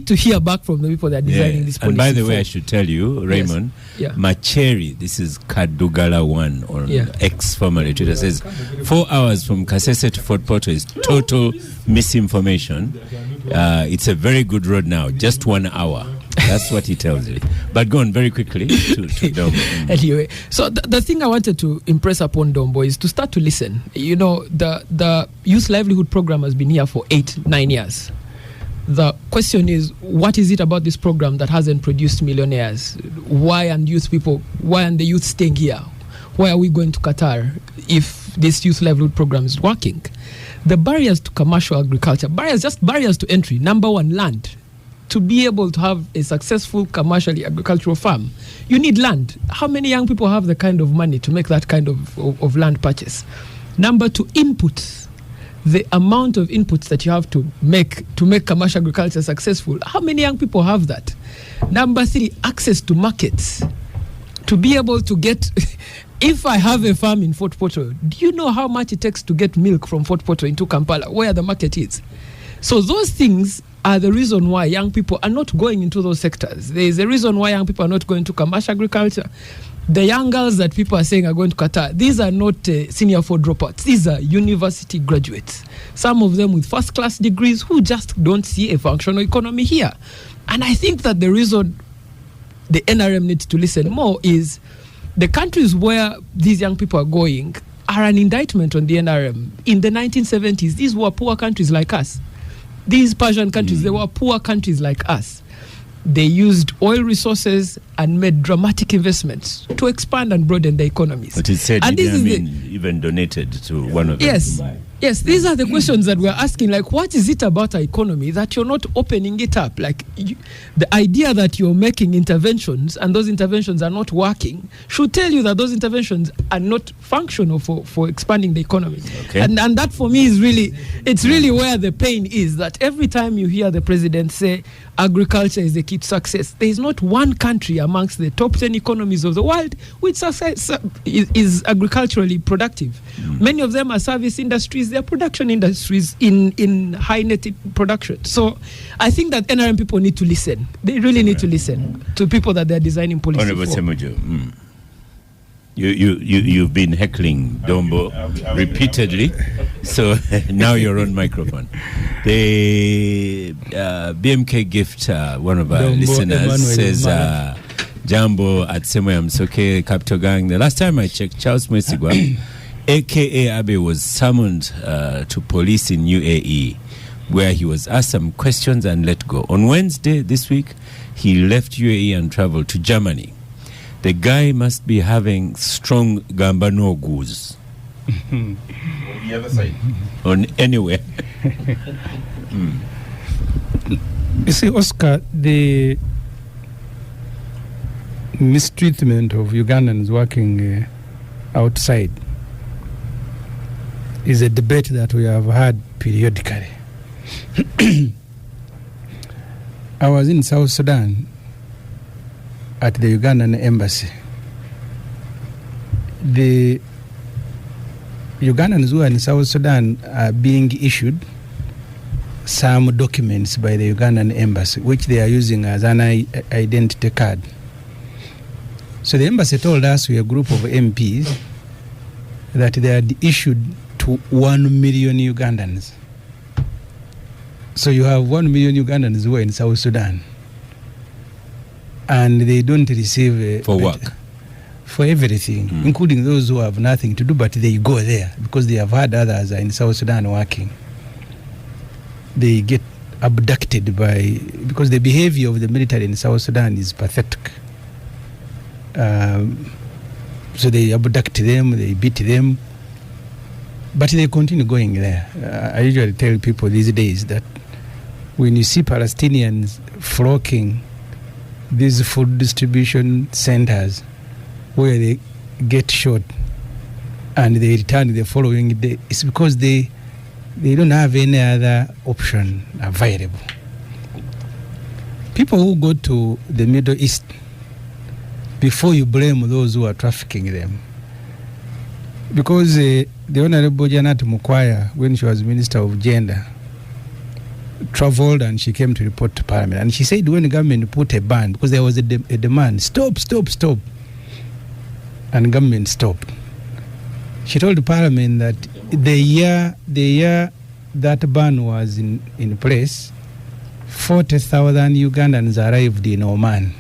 [SPEAKER 3] to hear back from the people that are designing this policy.
[SPEAKER 1] And by the way, I should tell you, Raymond, Macheri, this is Kadugala 1 on X formerly Twitter, says 4 hours from Kasese to Fort Porto is total misinformation. It's a very good road now, just 1 hour. That's what he tells you. But go on very quickly to Dombo.
[SPEAKER 3] Anyway, so the thing I wanted to impress upon Dombo is to start to listen. You know, the Youth Livelihood Program has been here for 8-9 years. The question is, what is it about this program that hasn't produced millionaires? Why aren't the youth staying here? Why are we going to Qatar if this Youth Livelihood Program is working? The barriers to commercial agriculture, barriers to entry. Number one, land. To be able to have a successful commercially agricultural farm, you need land. How many young people have the kind of money to make that kind of land purchase? Number two, inputs. The amount of inputs that you have to make commercial agriculture successful. How many young people have that? Number three, access to markets. To be able to get... If I have a farm in Fort Porto, do you know how much it takes to get milk from Fort Porto into Kampala, where the market is? So those things are the reason why young people are not going into those sectors. There is a reason why young people are not going to commercial agriculture. The young girls that people are saying are going to Qatar, these are not senior 4 dropouts. These are university graduates. Some of them with first-class degrees who just don't see a functional economy here. And I think that the reason the NRM needs to listen more is the countries where these young people are going are an indictment on the NRM. In the 1970s, these were poor countries like us. These Persian countries, they were poor countries like us. They used oil resources and and made dramatic investments to expand and broaden the economies.
[SPEAKER 1] But it said
[SPEAKER 3] and this is
[SPEAKER 1] even donated to one of them.
[SPEAKER 3] Yes, these are the questions that we're asking. Like, what is it about our economy that you're not opening it up? Like, the idea that you're making interventions and those interventions are not working should tell you that those interventions are not functional for expanding the economy.
[SPEAKER 1] Okay.
[SPEAKER 3] And that for me is really where the pain is, that every time you hear the president say agriculture is the key to success, there is not one country amongst the top 10 economies of the world which is agriculturally productive. Many of them are service industries, they are production industries in high net production. So I think that NRM people need to listen. They really need to listen to people that they're designing policy
[SPEAKER 1] Honorable
[SPEAKER 3] for.
[SPEAKER 1] Ssemujju, you've been heckling Dombo repeatedly, so now you're on microphone. The BMK gift, one of our
[SPEAKER 2] Dombo
[SPEAKER 1] listeners
[SPEAKER 2] Emmanuel
[SPEAKER 1] says, Jambo at Semoyamsoke Capital Gang. The last time I checked, Charles Mwesigwa, aka Abe, was summoned to police in UAE, where he was asked some questions and let go. On Wednesday this week, he left UAE and traveled to Germany. The guy must be having strong gambano goose.
[SPEAKER 4] On the other side.
[SPEAKER 1] On anywhere.
[SPEAKER 2] You see, Oscar, the mistreatment of Ugandans working outside is a debate that we have had periodically. I was in South Sudan at the Ugandan embassy. The Ugandans who are in South Sudan are being issued some documents by the Ugandan embassy, which they are using as an identity card. So the embassy told us, we are a group of MPs, that they had issued to 1 million Ugandans. So you have 1 million Ugandans who are in South Sudan, and they don't receive
[SPEAKER 1] for work,
[SPEAKER 2] for everything, including those who have nothing to do, but they go there because they have had others in South Sudan working. They get abducted because the behavior of the military in South Sudan is pathetic. So they abduct them, they beat them, but they continue going there. I usually tell people these days that when you see Palestinians flocking these food distribution centers where they get shot and they return the following day, it's because they don't have any other option available. People who go to the Middle East, before you blame those who are trafficking them, because the Honorable Janet Mukwaya, when she was Minister of Gender, traveled and she came to report to Parliament, and she said when the government put a ban, because there was a demand, stop, and the government stopped. She told the Parliament that the year that ban was in place, 40,000 Ugandans arrived in Oman.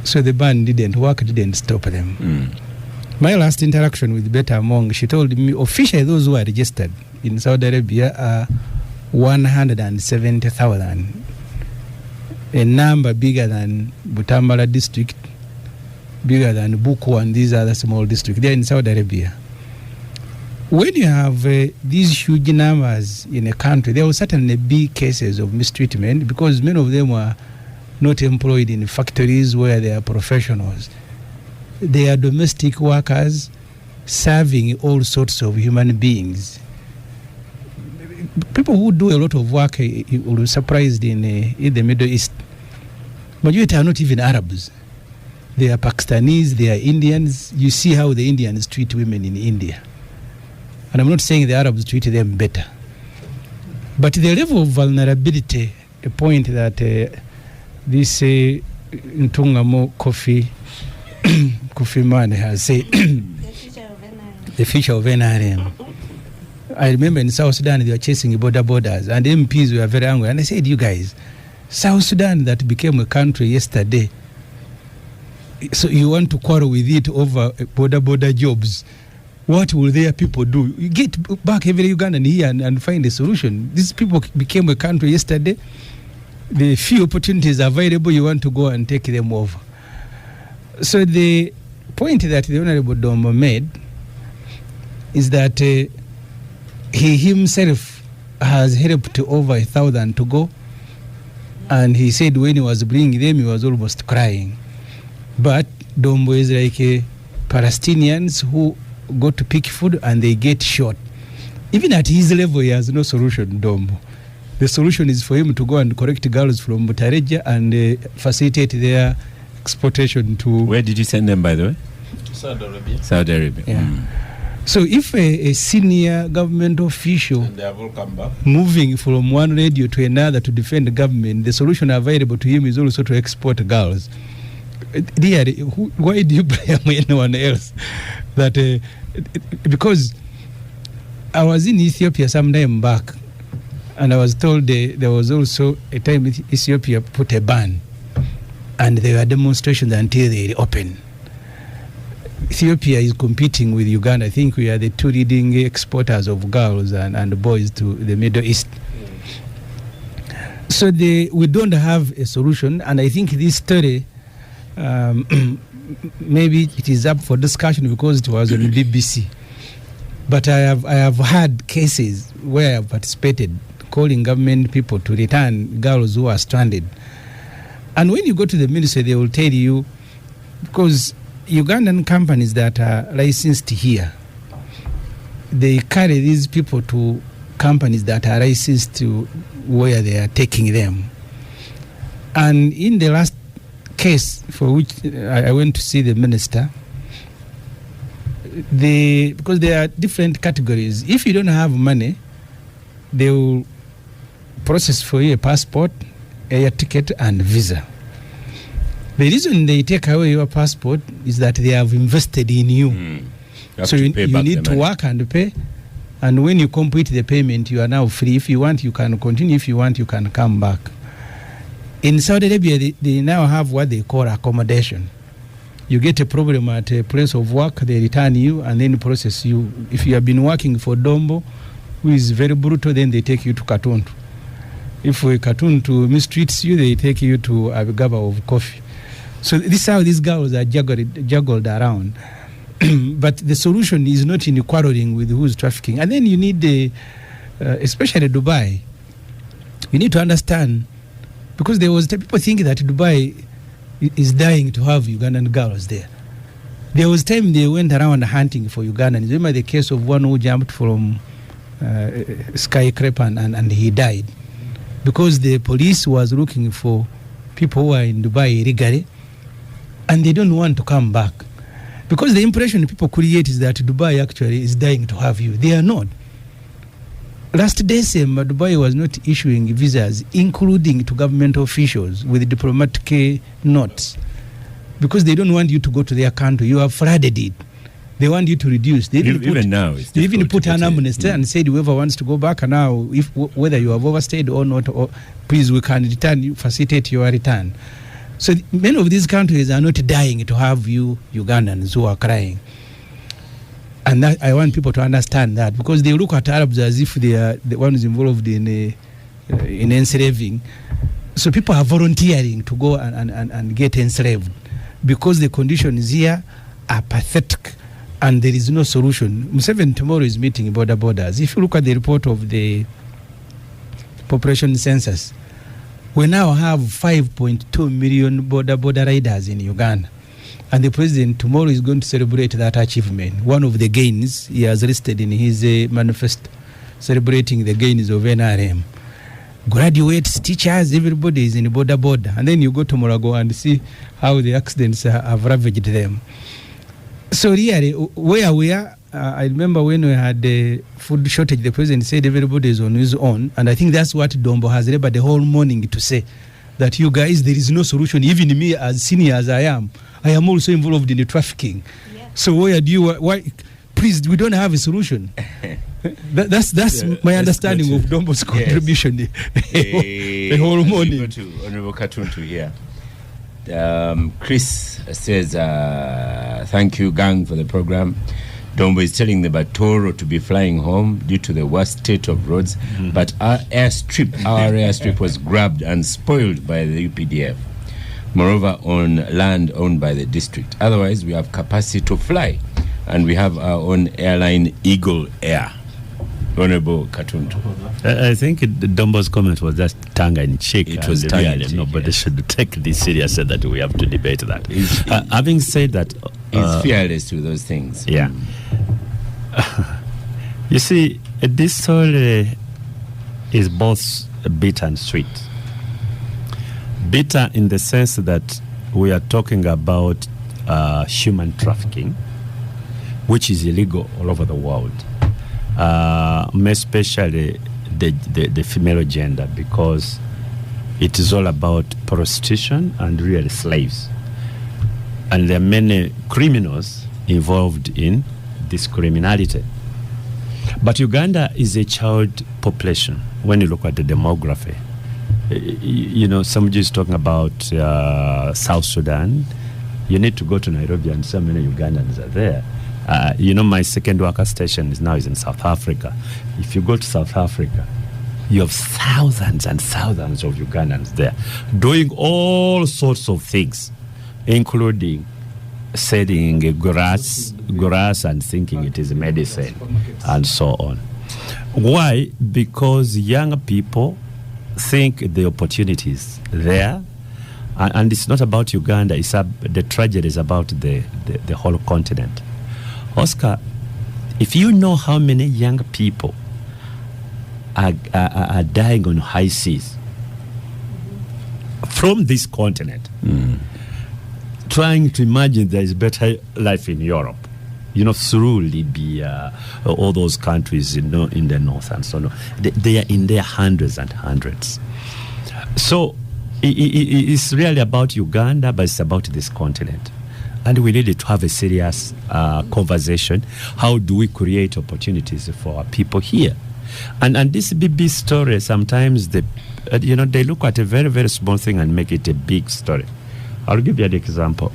[SPEAKER 2] So the ban didn't work, didn't stop them. My last interaction with Beta Among, she told me officially those who are registered in Saudi Arabia are 170,000, a number bigger than Butambala district, bigger than Buku and these other small districts. They're in Saudi Arabia. When you have these huge numbers in a country, there will certainly be cases of mistreatment because many of them were not employed in factories where they are professionals. They are domestic workers serving all sorts of human beings. People who do a lot of work, you will be surprised in the Middle East. Majority are not even Arabs. They are Pakistanis, they are Indians. You see how the Indians treat women in India. And I'm not saying the Arabs treat them better. But the level of vulnerability, a point that this Ntungamo Kofi man has said, the future of NRM. I remember in South Sudan they were chasing borders, and MPs were very angry. And I said, you guys, South Sudan that became a country yesterday, so you want to quarrel with it over border jobs? What will their people do? You get back every Ugandan here and find a solution. These people became a country yesterday. the few opportunities available, you want to go and take them over. So the point that the Honorable Dombo made is that he himself has helped over 1,000 to go, and he said when he was bringing them, he was almost crying. But Dombo is like Palestinians who go to pick food and they get shot. Even at his level, he has no solution, Dombo. The solution is for him to go and collect girls from Butareja and facilitate their exportation to...
[SPEAKER 1] Where did you send them, by the way?
[SPEAKER 6] Saudi Arabia.
[SPEAKER 1] Saudi Arabia.
[SPEAKER 2] Yeah. So if a senior government official
[SPEAKER 6] And they have all come back.
[SPEAKER 2] moving from one radio to another to defend the government, the solution available to him is also to export girls. Really, why do you blame anyone else? That because I was in Ethiopia some time back, and I was told there was also a time Ethiopia put a ban, and there were demonstrations until they reopened. Ethiopia is competing with Uganda. I think we are the two leading exporters of girls and boys to the Middle East. So we don't have a solution, and I think this story, maybe it is up for discussion because it was on BBC. But I have had cases where I have participated, calling government people to return girls who are stranded. And when you go to the ministry, they will tell you, because Ugandan companies that are licensed here, they carry these people to companies that are licensed to where they are taking them. And in the last case for which I went to see the minister, because there are different categories. If you don't have money, they will process for you a passport, air ticket, and visa. The reason they take away your passport is that they have invested in you. So you need to work and pay. And when you complete the payment, you are now free. If you want, you can continue. If you want, you can come back. In Saudi Arabia, they now have what they call accommodation. You get a problem at a place of work, they return you and then process you. If you have been working for Dombo, who is very brutal, then they take you to Katuntu. If Katuntu mistreats you, they take you to Abigaba of coffee. So this is how these girls are juggled around. But the solution is not in quarreling with who's trafficking. And then you need, especially Dubai, you need to understand, because people think that Dubai is dying to have Ugandan girls there. There was time they went around hunting for Ugandans. Remember the case of one who jumped from skyscraper and he died because the police was looking for people who are in Dubai illegally and they don't want to come back. Because the impression people create is that Dubai actually is dying to have you. They are not. Last December, Dubai was not issuing visas, including to government officials with diplomatic notes, because they don't want you to go to their country. You have flooded it. They want you to reduce. They even put an amnesty and said whoever wants to go back now, whether you have overstayed or not, please, we can return you, facilitate your return. So many of these countries are not dying to have you Ugandans who are crying. And that, I want people to understand that, because they look at Arabs as if they are the ones involved in enslaving. So people are volunteering to go and get enslaved because the conditions here are pathetic and there is no solution. Museveni tomorrow is meeting borders. If you look at the report of the population census, we now have 5.2 million border riders in Uganda. And the president tomorrow is going to celebrate that achievement. One of the gains he has listed in his manifesto, celebrating the gains of NRM. Graduates, teachers, everybody is in border. And then you go to Morago and see how the accidents have ravaged them. So really, where we are, I remember when we had the food shortage, the president said everybody is on his own. And I think that's what Dombo has labored the whole morning to say, that you guys, there is no solution. Even me, as senior as I am also involved in the trafficking. Yeah. So why, please, we don't have a solution. That's my understanding of Dombo's contribution the whole morning.
[SPEAKER 1] Go to Honorable Katuntu here. Chris says, thank you, gang, for the program. Dombo is telling the Batoro to be flying home due to the worst state of roads, but our airstrip was grabbed and spoiled by the UPDF. Moreover, on land owned by the district. Otherwise, we have capacity to fly, and we have our own airline, Eagle Air. Honorable Katuntu.
[SPEAKER 6] I think Dombo's comment was just tongue-in-cheek.
[SPEAKER 1] It was tongue-in-cheek.
[SPEAKER 6] Nobody should take this seriously that we have to debate that. Having said that...
[SPEAKER 1] He's fearless to those things.
[SPEAKER 6] Yeah. You see, this story is both bitter and sweet. Bitter in the sense that we are talking about human trafficking, which is illegal all over the world. Especially the female gender, because it is all about prostitution and real slaves. And there are many criminals involved in this criminality. But Uganda is a child population when you look at the demography. You know, Ssemujju is talking about South Sudan. You need to go to Nairobi and so many Ugandans are there. You know, my second worker station is in South Africa. If you go to South Africa, you have thousands and thousands of Ugandans there doing all sorts of things, including selling grass and thinking it is medicine and so on. Why? Because young people think the opportunities there, and it's not about Uganda, the tragedy is about the whole continent. Oscar, if you know how many young people are dying on high seas from this continent, trying to imagine there is better life in Europe, you know, through Libya, all those countries, you know, in the north and so on. They are in their hundreds and hundreds. So it's really about Uganda, but it's about this continent. And we needed to have a serious conversation. How do we create opportunities for our people here? And this BB story, sometimes they look at a very, very small thing and make it a big story. I'll give you an example.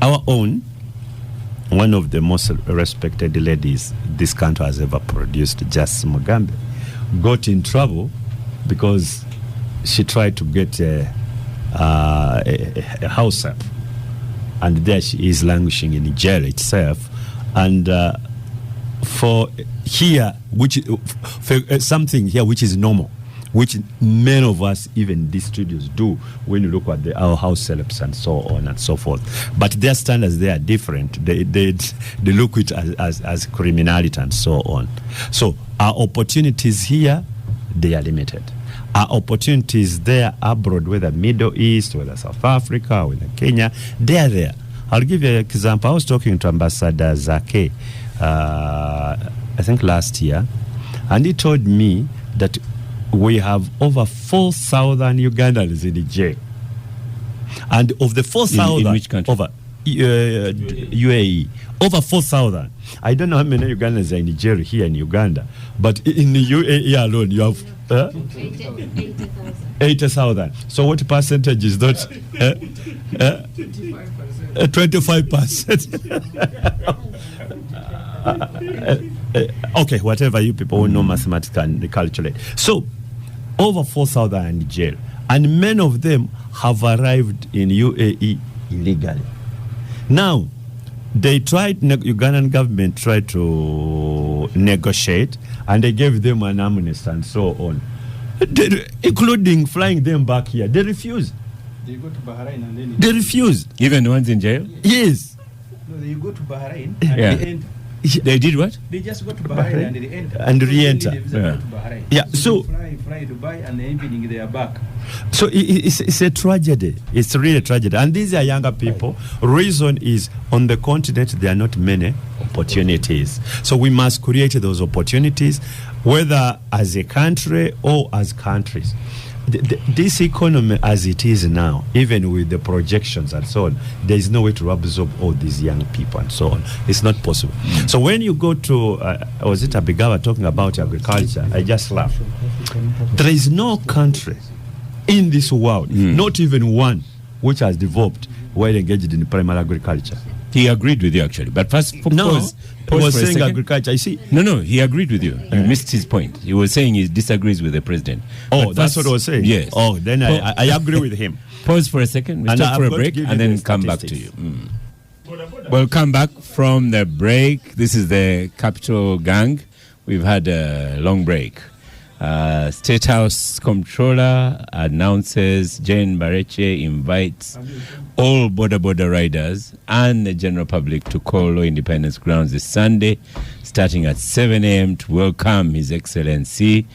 [SPEAKER 6] Our own, one of the most respected ladies this country has ever produced, Justice Mugambe, got in trouble because she tried to get a house up, and there she is languishing in jail itself. And for something here which is normal, which many of us, even these studios, do when you look at our house celebs and so on and so forth. But their standards, they are different. They look at it as criminality and so on. So our opportunities here, they are limited. Our opportunities there abroad, whether Middle East, whether South Africa, whether Kenya, they are there. I'll give you an example. I was talking to Ambassador Zake, I think last year, and he told me that we have over 4,000 Ugandans in jail. And of the 4,000...
[SPEAKER 1] In which country?
[SPEAKER 6] Over UAE. Over 4,000. I don't know how many Ugandans are in jail here in Uganda, but in the UAE alone, you have... 80,000. So what percentage is that? 25%. Okay, whatever you people who know mathematics can calculate. So, over 4,000 in jail. And many of them have arrived in UAE illegally. Now, Ugandan government tried to negotiate, and they gave them an amnesty and so on, including flying them back here. They refused.
[SPEAKER 2] They go to Bahrain and then...
[SPEAKER 6] They refused.
[SPEAKER 1] Even the ones in jail?
[SPEAKER 6] Yes.
[SPEAKER 2] No, they go to Bahrain and
[SPEAKER 1] Yeah.
[SPEAKER 2] they enter.
[SPEAKER 1] They did what?
[SPEAKER 2] They just go to Bahrain and they enter.
[SPEAKER 6] And re-enter.
[SPEAKER 2] They go to Bahrain.
[SPEAKER 6] Yeah, so
[SPEAKER 2] fly Dubai, and the evening they are back.
[SPEAKER 6] So it's a tragedy. It's really a tragedy. And these are younger people. Reason is, on the continent, there are not many opportunities. So we must create those opportunities, whether as a country or as countries. This economy as it is now, even with the projections and so on, there is no way to absorb all these young people and so on. It's not possible. So when you go to, was it Abigawa talking about agriculture? I just laugh. There is no country in this world, not even one, which has developed well engaged in primary agriculture.
[SPEAKER 1] He agreed with you, actually. But first,
[SPEAKER 6] He
[SPEAKER 1] pause
[SPEAKER 6] was
[SPEAKER 1] for a
[SPEAKER 6] saying
[SPEAKER 1] second.
[SPEAKER 6] agriculture. I see.
[SPEAKER 1] No, he agreed with you. You missed his point. He was saying he disagrees with the president.
[SPEAKER 6] Oh,
[SPEAKER 1] But
[SPEAKER 6] that's
[SPEAKER 1] first-
[SPEAKER 6] what I was saying.
[SPEAKER 1] Yes.
[SPEAKER 6] Oh, then I agree with him.
[SPEAKER 1] Pause for a second. We
[SPEAKER 6] And
[SPEAKER 1] stop
[SPEAKER 6] I've
[SPEAKER 1] for a
[SPEAKER 6] got to
[SPEAKER 1] break
[SPEAKER 6] give you
[SPEAKER 1] and then
[SPEAKER 6] the
[SPEAKER 1] come back to you.
[SPEAKER 6] statistics.
[SPEAKER 1] We'll come back from the break. This is the Capital Gang. We've had a long break. State House Comptroller announces Jane Bareche invites all border riders and the general public to Kolo Independence Grounds this Sunday, starting at 7 a.m. to welcome His Excellency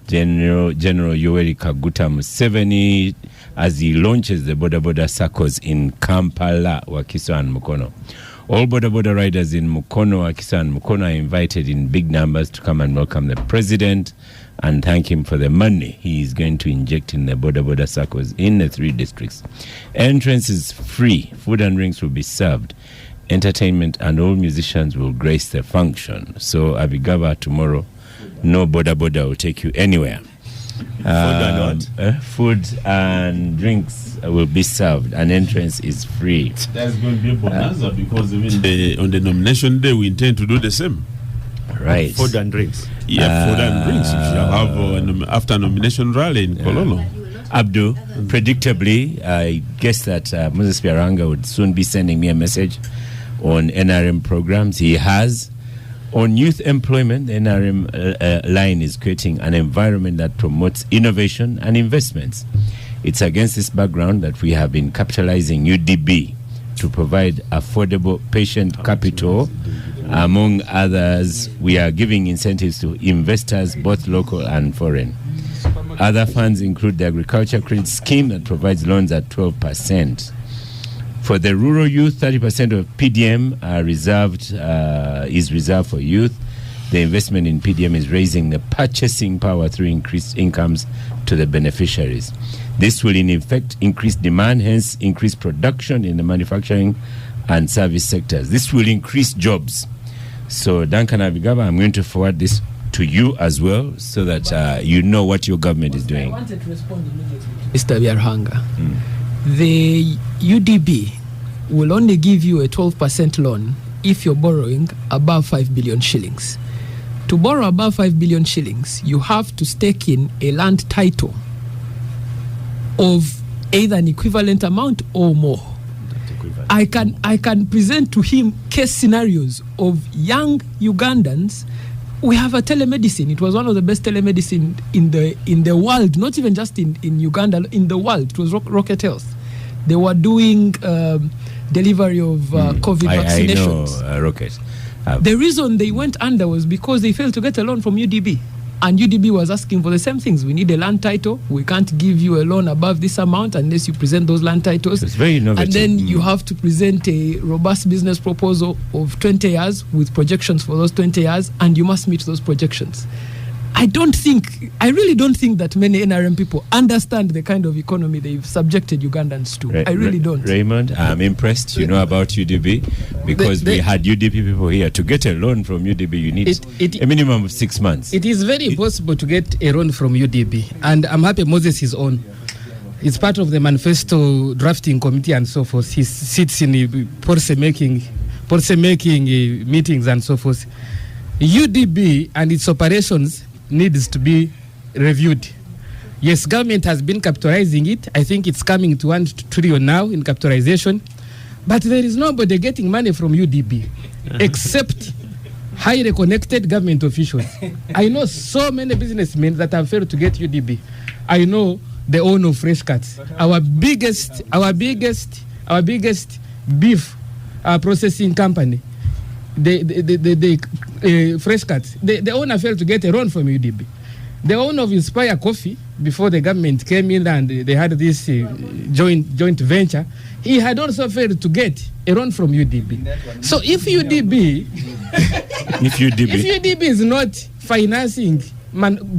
[SPEAKER 1] General Yoweri Kaguta Museveni as he launches the border circles in Kampala, Wakiso and Mukono. All border riders in Mukono, Wakiso and Mukono are invited in big numbers to come and welcome the president and thank him for the money he is going to inject in the border circles in the 3 districts. Entrance is free. Food and drinks will be served. Entertainment and all musicians will grace the function. So Abigaba tomorrow, no border will take you anywhere. Food and drinks will be served and entrance is free.
[SPEAKER 4] That's going to be a bonanza because on the nomination day we intend to do the same.
[SPEAKER 1] Right.
[SPEAKER 6] Food and drinks.
[SPEAKER 4] Yeah, food and drinks. If you have after nomination rally in Kololo.
[SPEAKER 1] Abdu, predictably, I guess that Moses Piaranga would soon be sending me a message on NRM programs. He has. On youth employment, the NRM line is creating an environment that promotes innovation and investments. It's against this background that we have been capitalizing UDB to provide affordable patient capital. Among others, we are giving incentives to investors, both local and foreign. Other funds include the Agriculture Credit Scheme that provides loans at 12%. For the rural youth, 30% of PDM is reserved for youth. The investment in PDM is raising the purchasing power through increased incomes to the beneficiaries. This will in effect increase demand, hence increase production in the manufacturing and service sectors. This will increase jobs. So Duncan Abigaba, I'm going to forward this to you as well so that you know what your government is doing.
[SPEAKER 3] I wanted to respond immediately. Mr. Biarhanga. The UDB will only give you a 12% loan if you're borrowing above 5 billion shillings. To borrow above 5 billion shillings, you have to stake in a land title of either an equivalent amount or more. I can present to him case scenarios of young Ugandans. We have a telemedicine. It was one of the best telemedicine in the world, not even just in Uganda, in the world. It was Rocket Health. They were doing delivery of COVID vaccinations.
[SPEAKER 1] I know Rocket.
[SPEAKER 3] The reason they went under was because they failed to get a loan from UDB. And UDB was asking for the same things. We need a land title. We can't give you a loan above this amount unless you present those land titles.
[SPEAKER 1] It's very innovative.
[SPEAKER 3] And then you have to present a robust business proposal of 20 years with projections for those 20 years, and you must meet those projections. I really don't think that many NRM people understand the kind of economy they've subjected Ugandans to. I really don't.
[SPEAKER 1] Raymond, I'm impressed. You know about UDB because we had UDP people here. To get a loan from UDB, you need a minimum of 6 months.
[SPEAKER 5] It is very impossible to get a loan from UDB, and I'm happy Moses is on. He's part of the manifesto drafting committee and so forth. He sits in the policy making meetings and so forth. UDB and its operations needs to be reviewed. Yes, government has been capitalizing it. I think it's coming to 1 trillion now in capitalization. But there is nobody getting money from UDB except highly connected government officials. I know so many businessmen that have failed to get UDB. I know the owner of Fresh Cuts, our biggest beef processing company. The Fresh Cuts, the owner failed to get a loan from UDB. The owner of Inspire Coffee, before the government came in and they had this joint venture, he had also failed to get a loan from UDB. So if UDB is not financing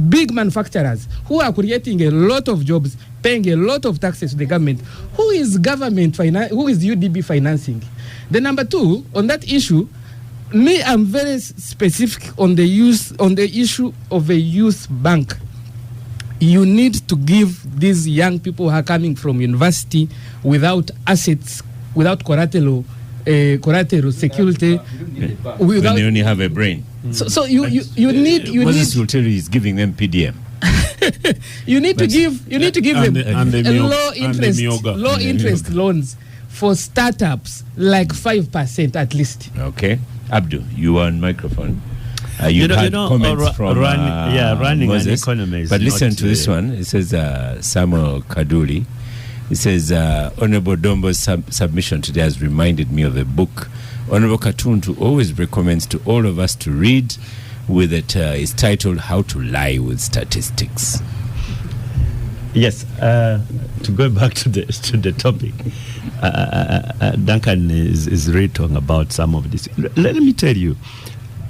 [SPEAKER 5] big manufacturers who are creating a lot of jobs, paying a lot of taxes to the government, who is UDB financing? The number two, on that issue, I'm very specific on the issue of a youth bank. You need to give these young people who are coming from university without assets, without collateral, collateral security.
[SPEAKER 1] When they only have a brain.
[SPEAKER 5] So you need
[SPEAKER 1] Moses will tell you he's giving them PDM.
[SPEAKER 5] you need to give them low interest loans for startups like 5% at least.
[SPEAKER 1] Okay, Abdu, you are on microphone. You had comments from
[SPEAKER 6] running
[SPEAKER 1] Moses,
[SPEAKER 6] an economy.
[SPEAKER 1] But listen to this one. It says Samuel Kaduli. It says Honorable Dombo's submission today has reminded me of a book Honorable Katuntu always recommends to all of us to read. With it, it's titled "How to Lie with Statistics."
[SPEAKER 6] Yes, to go back to the topic, Duncan is really talking about some of this. Let me tell you,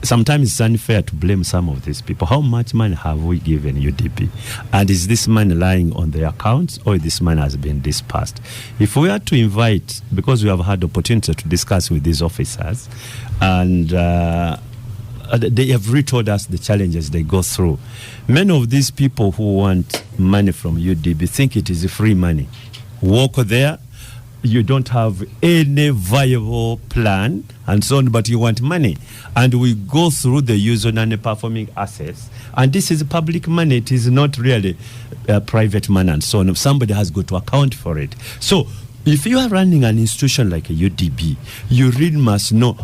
[SPEAKER 6] sometimes it's unfair to blame some of these people. How much money have we given UDP? And is this money lying on their accounts, or this money has been dispersed? If we are to invite, because we have had the opportunity to discuss with these officers, and they have retold us the challenges they go through. Many of these people who want money from UDP think it is free money. Walk there, you don't have any viable plan and so on, but you want money. And we go through the use of non-performing assets. And this is public money. It is not really private money and so on. Somebody has got to account for it. So if you are running an institution like a UDP, you really must know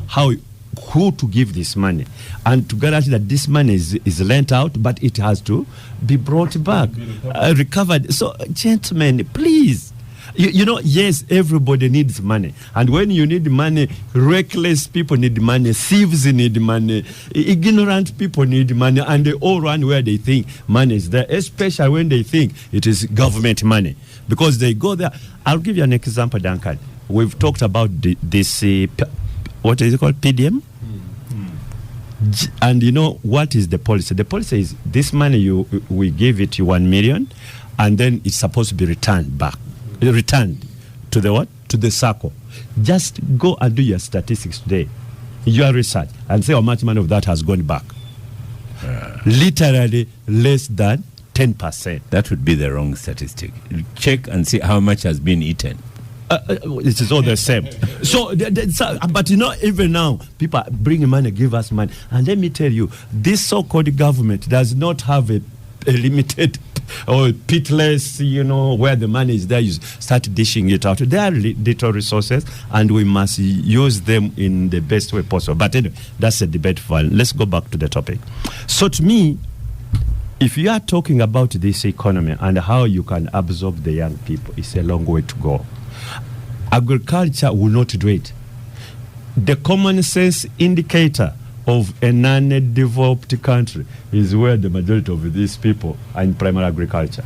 [SPEAKER 6] who to give this money and to guarantee that this money is lent out, but it has to be brought back, recovered. So, gentlemen, please, you know, yes, everybody needs money. And when you need money, reckless people need money, thieves need money, ignorant people need money, and they all run where they think money is there, especially when they think it is government money, because they go there. I'll give you an example, Duncan. We've talked about this what is it called? PDM? And you know, what is the policy? The policy is this money we give it you 1 million, and then it's supposed to be returned to the what? To the circle. Just go and do your statistics today, your research, and say how much money of that has gone back. Literally less than 10%.
[SPEAKER 1] That would be the wrong statistic. Check and see how much has been eaten.
[SPEAKER 6] It is all the same. So, but you know, even now, people are bringing money, give us money. And let me tell you, this so-called government does not have a limited or pitless, you know, where the money is there, you start dishing it out. There are little resources, and we must use them in the best way possible. But anyway, that's a debate for. Let's go back to the topic. So to me, if you are talking about this economy and how you can absorb the young people, it's a long way to go. Agriculture will not do it. The common sense indicator of a non-developed country is where the majority of these people are in primary agriculture.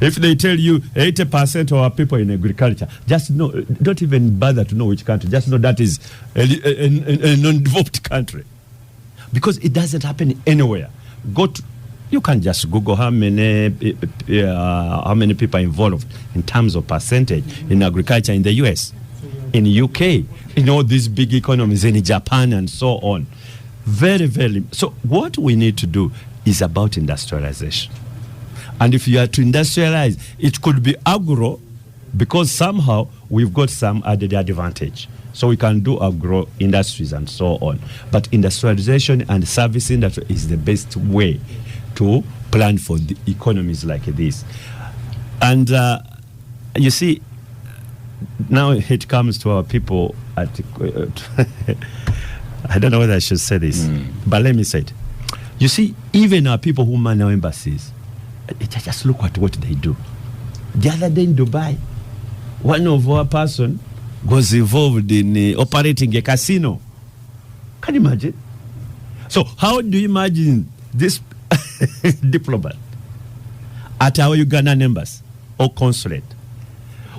[SPEAKER 6] If they tell you 80% of our people in agriculture, just know, don't even bother to know which country, just know that is a non-developed country. Because it doesn't happen anywhere. You can just Google how many people are involved in terms of percentage in agriculture in the US, in the UK, in all these big economies, in Japan and so on. Very, very. So what we need to do is about industrialization. And if you are to industrialize, it could be agro, because somehow we've got some added advantage. So we can do agro industries and so on. But industrialization and service industry is the best way to plan for the economies like this. And you see, now it comes to our people at I don't know whether I should say this, but let me say it. You see, even our people who man our embassies, just look at what they do. The other day in Dubai, one of our person was involved in operating a casino. Can you imagine? So how do you imagine this diplomat at our Ugandan embassy or consulate,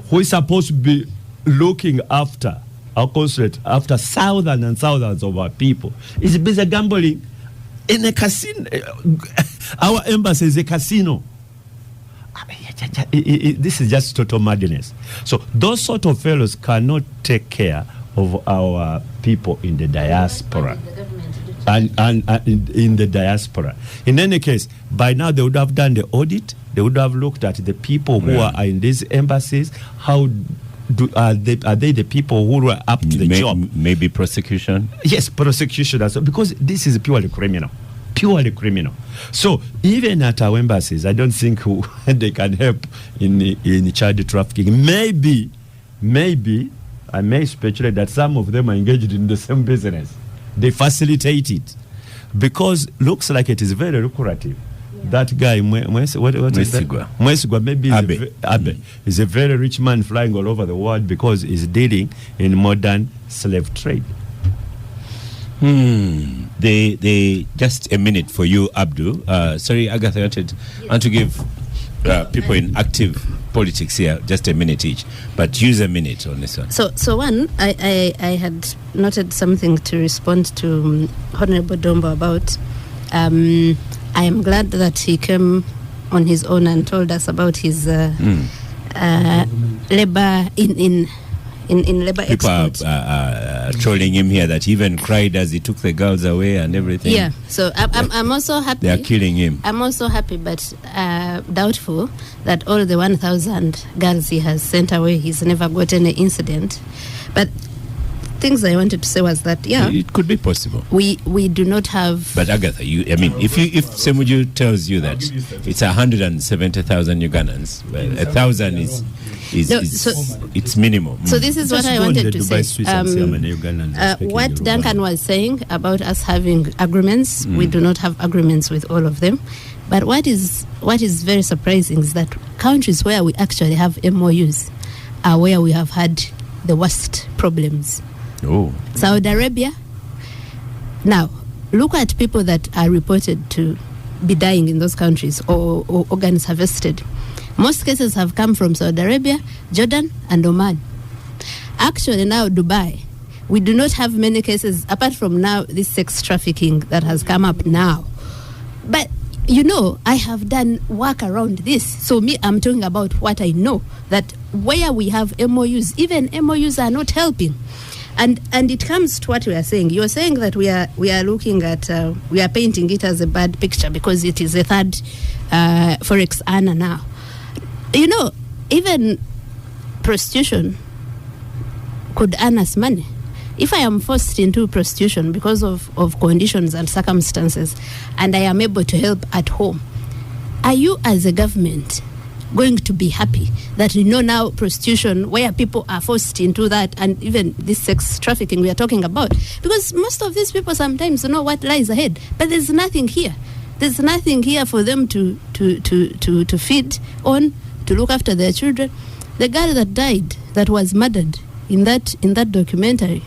[SPEAKER 6] who is supposed to be looking after our consulate, after thousands and thousands of our people, is busy gambling in a casino? Our embassy is a casino. This is just total madness. So those sort of fellows cannot take care of our people in the diaspora. And in the diaspora. In any case, by now they would have done the audit. They would have looked at the people who are in these embassies, how are they the people who are up to the job?
[SPEAKER 1] Maybe prosecution.
[SPEAKER 6] Yes, prosecution as well, because this is purely criminal. So even at our embassies, I don't think they can help in child trafficking. Maybe I may speculate that some of them are engaged in the same business. They facilitate it because looks like it is very lucrative. That guy, Mwesigwa, maybe Abe is a very rich man flying all over the world because he's dealing in modern slave trade.
[SPEAKER 1] They just a minute for you, Abdul. Sorry, Agatha, I want to give people in active politics here just a minute each, but use a minute on this one.
[SPEAKER 7] So one, I had noted something to respond to Honorable Dombo about. I am glad that he came on his own and told us about his labor in labor
[SPEAKER 1] people
[SPEAKER 7] export.
[SPEAKER 1] are trolling him here that he even cried as he took the girls away and everything.
[SPEAKER 7] Yeah, so I'm also happy.
[SPEAKER 1] They are killing him.
[SPEAKER 7] I'm also happy, but doubtful that all the 1,000 girls he has sent away, he's never got any incident. But things I wanted to say was that
[SPEAKER 1] it could be possible.
[SPEAKER 7] We do not have.
[SPEAKER 1] But Agatha, if Ssemujju tells you that it's 170,000 Ugandans, well, 1,000 is it's minimum.
[SPEAKER 7] So this is what I wanted to say. What Duncan was saying about us having agreements, we do not have agreements with all of them. But what is very surprising is that countries where we actually have MOUs are where we have had the worst problems. Saudi Arabia. Now, look at people that are reported to be dying in those countries or organs harvested. Most cases have come from Saudi Arabia, Jordan, and Oman. Actually, now Dubai, we do not have many cases apart from now this sex trafficking that has come up now. But I have done work around this. So I'm talking about what I know, that where we have MOUs, even MOUs are not helping. And it comes to what we are saying. You're saying that we are looking at, we are painting it as a bad picture because it is a third forex earner now. Even prostitution could earn us money. If I am forced into prostitution because of conditions and circumstances, and I am able to help at home, are you as a government going to be happy that now prostitution, where people are forced into that, and even this sex trafficking we are talking about? Because most of these people sometimes know what lies ahead, but there's nothing here. There's nothing here for them to feed on, to look after their children. The girl that died, that was murdered in that documentary,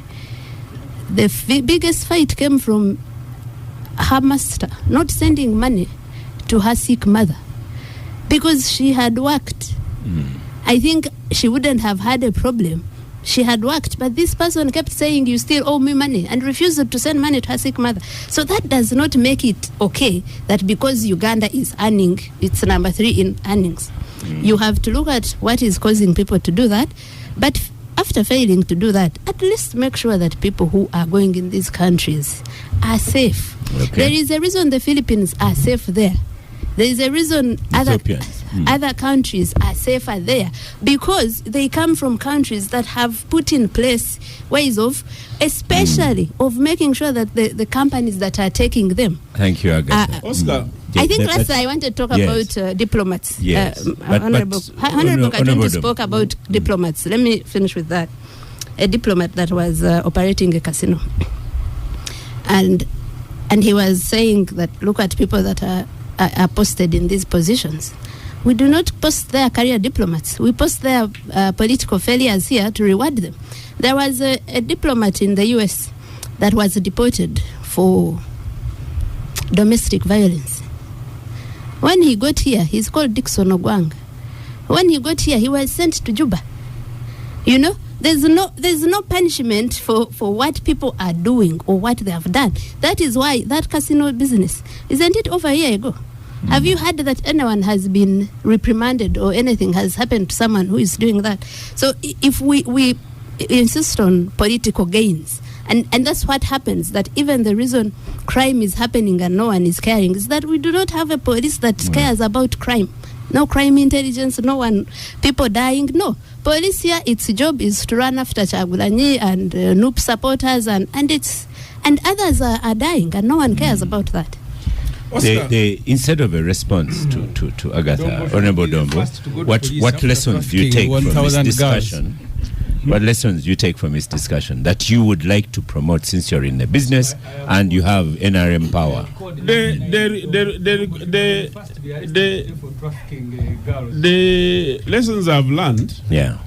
[SPEAKER 7] the biggest fight came from her master not sending money to her sick mother because she had worked. I think she wouldn't have had a problem. She had worked, but this person kept saying, you still owe me money, and refused to send money to her sick mother. So that does not make it okay that because Uganda is earning, it's number 3 in earnings. You have to look at what is causing people to do that. But after failing to do that, at least make sure that people who are going in these countries are safe. Okay. There is a reason the Philippines are safe there. There is a reason other countries are safer there, because they come from countries that have put in place ways of, especially of making sure that the companies that are taking them.
[SPEAKER 1] Thank you, Agatha.
[SPEAKER 4] Oscar.
[SPEAKER 7] I think last I want to talk about diplomats.
[SPEAKER 1] Yes.
[SPEAKER 7] Honorable Katuntu spoke about diplomats. Let me finish with that. A diplomat that was operating a casino. And he was saying that look at people that are posted in these positions. We do not post their career diplomats. We post their political failures here to reward them. There was a diplomat in the US that was deported for domestic violence. When he got here, he's called Dixon Ogwang. When he got here, he was sent to Juba. There's no punishment for what people are doing or what they have done. That is why that casino business, isn't it over a year ago? Have you heard that anyone has been reprimanded or anything has happened to someone who is doing that? So if we insist on political gains, and that's what happens, that even the reason crime is happening and no one is caring is that we do not have a police that cares about crime. No crime intelligence, no one, people dying, no. police here, its job is to run after Chagulanyi and Noop supporters, and others are dying, and no one cares about that.
[SPEAKER 1] They instead of a response to Agatha, Honorable Dombo, what lessons do you take from this discussion? What lessons do you take from this discussion that you would like to promote, since you're in the business and you have NRM power?
[SPEAKER 4] The lessons I've learned.
[SPEAKER 1] Yeah.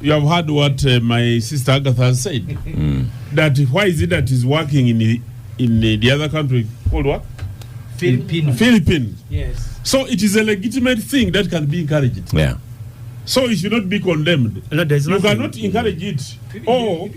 [SPEAKER 4] You have heard what my sister Agatha said. That why is it that he's working in the other country called what? Philippines.
[SPEAKER 5] Yes.
[SPEAKER 4] So it is a legitimate thing that can be encouraged.
[SPEAKER 1] Yeah.
[SPEAKER 4] So it should not be condemned.
[SPEAKER 6] No,
[SPEAKER 4] you cannot encourage it or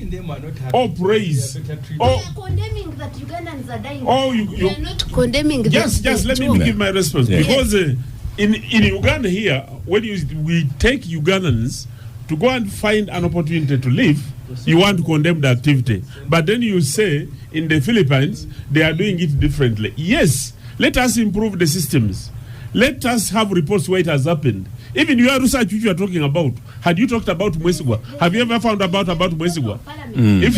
[SPEAKER 4] praise.
[SPEAKER 7] We are condemning that Ugandans are dying. We are not condemning that.
[SPEAKER 4] Just let me give my response. Yeah. Because in Uganda here, when we take Ugandans to go and find an opportunity to live, you want to condemn the activity. But then you say in the Philippines, they are doing it differently. Yes, let us improve the systems. Let us have reports where it has happened. Even your research which you are talking about, had you talked about Mwesigwa? Have you ever found about Mwesigwa? If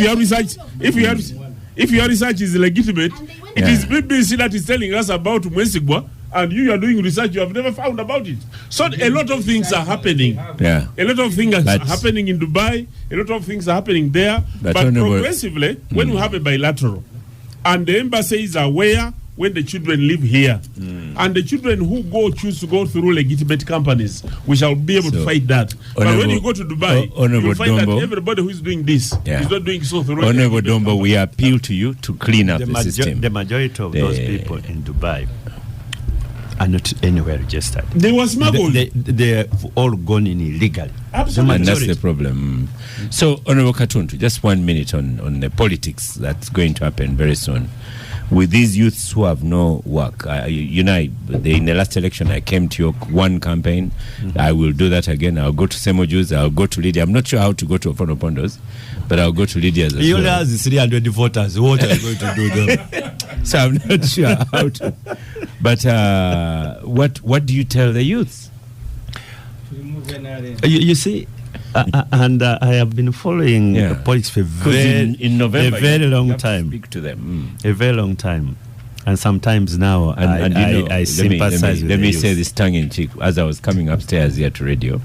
[SPEAKER 4] your research is legitimate, it is BBC that is telling us about Mwesigwa, and you are doing research, you have never found about it. So a lot of things are happening.
[SPEAKER 1] Yeah.
[SPEAKER 4] A lot of things are happening in Dubai, a lot of things are happening there. But progressively, when we have a bilateral, and the embassy is aware when the children live here, and the children who choose to go through legitimate companies, we shall be able to fight that. But when you go to Dubai, you will find that everybody who is doing this is not doing so through.
[SPEAKER 1] Honorable Dombo, we appeal to you to clean up the system.
[SPEAKER 6] The majority of those people in Dubai are not anywhere registered.
[SPEAKER 4] They were smuggled.
[SPEAKER 6] They're all gone in illegally.
[SPEAKER 4] Absolutely.
[SPEAKER 1] And that's the problem. So, Honorable Katuntu, just 1 minute on the politics that's going to happen very soon. With these youths who have no work, in the last election, I came to your one campaign. I will do that again. I'll go to Ssemujju's. I'll go to Lydia. I'm not sure how to go to Ofonopondo's, but I'll go to Lydia's as well.
[SPEAKER 6] He only has 300 voters. What are you going to do them?
[SPEAKER 1] So I'm not sure how to. But what do you tell the youths?
[SPEAKER 6] You see, and I have been following politics for
[SPEAKER 1] in November,
[SPEAKER 6] a very long time.
[SPEAKER 1] Speak to them.
[SPEAKER 6] A very long time. And sometimes now I sympathize with
[SPEAKER 1] Let me say this tongue in cheek. As I was coming upstairs here to radio,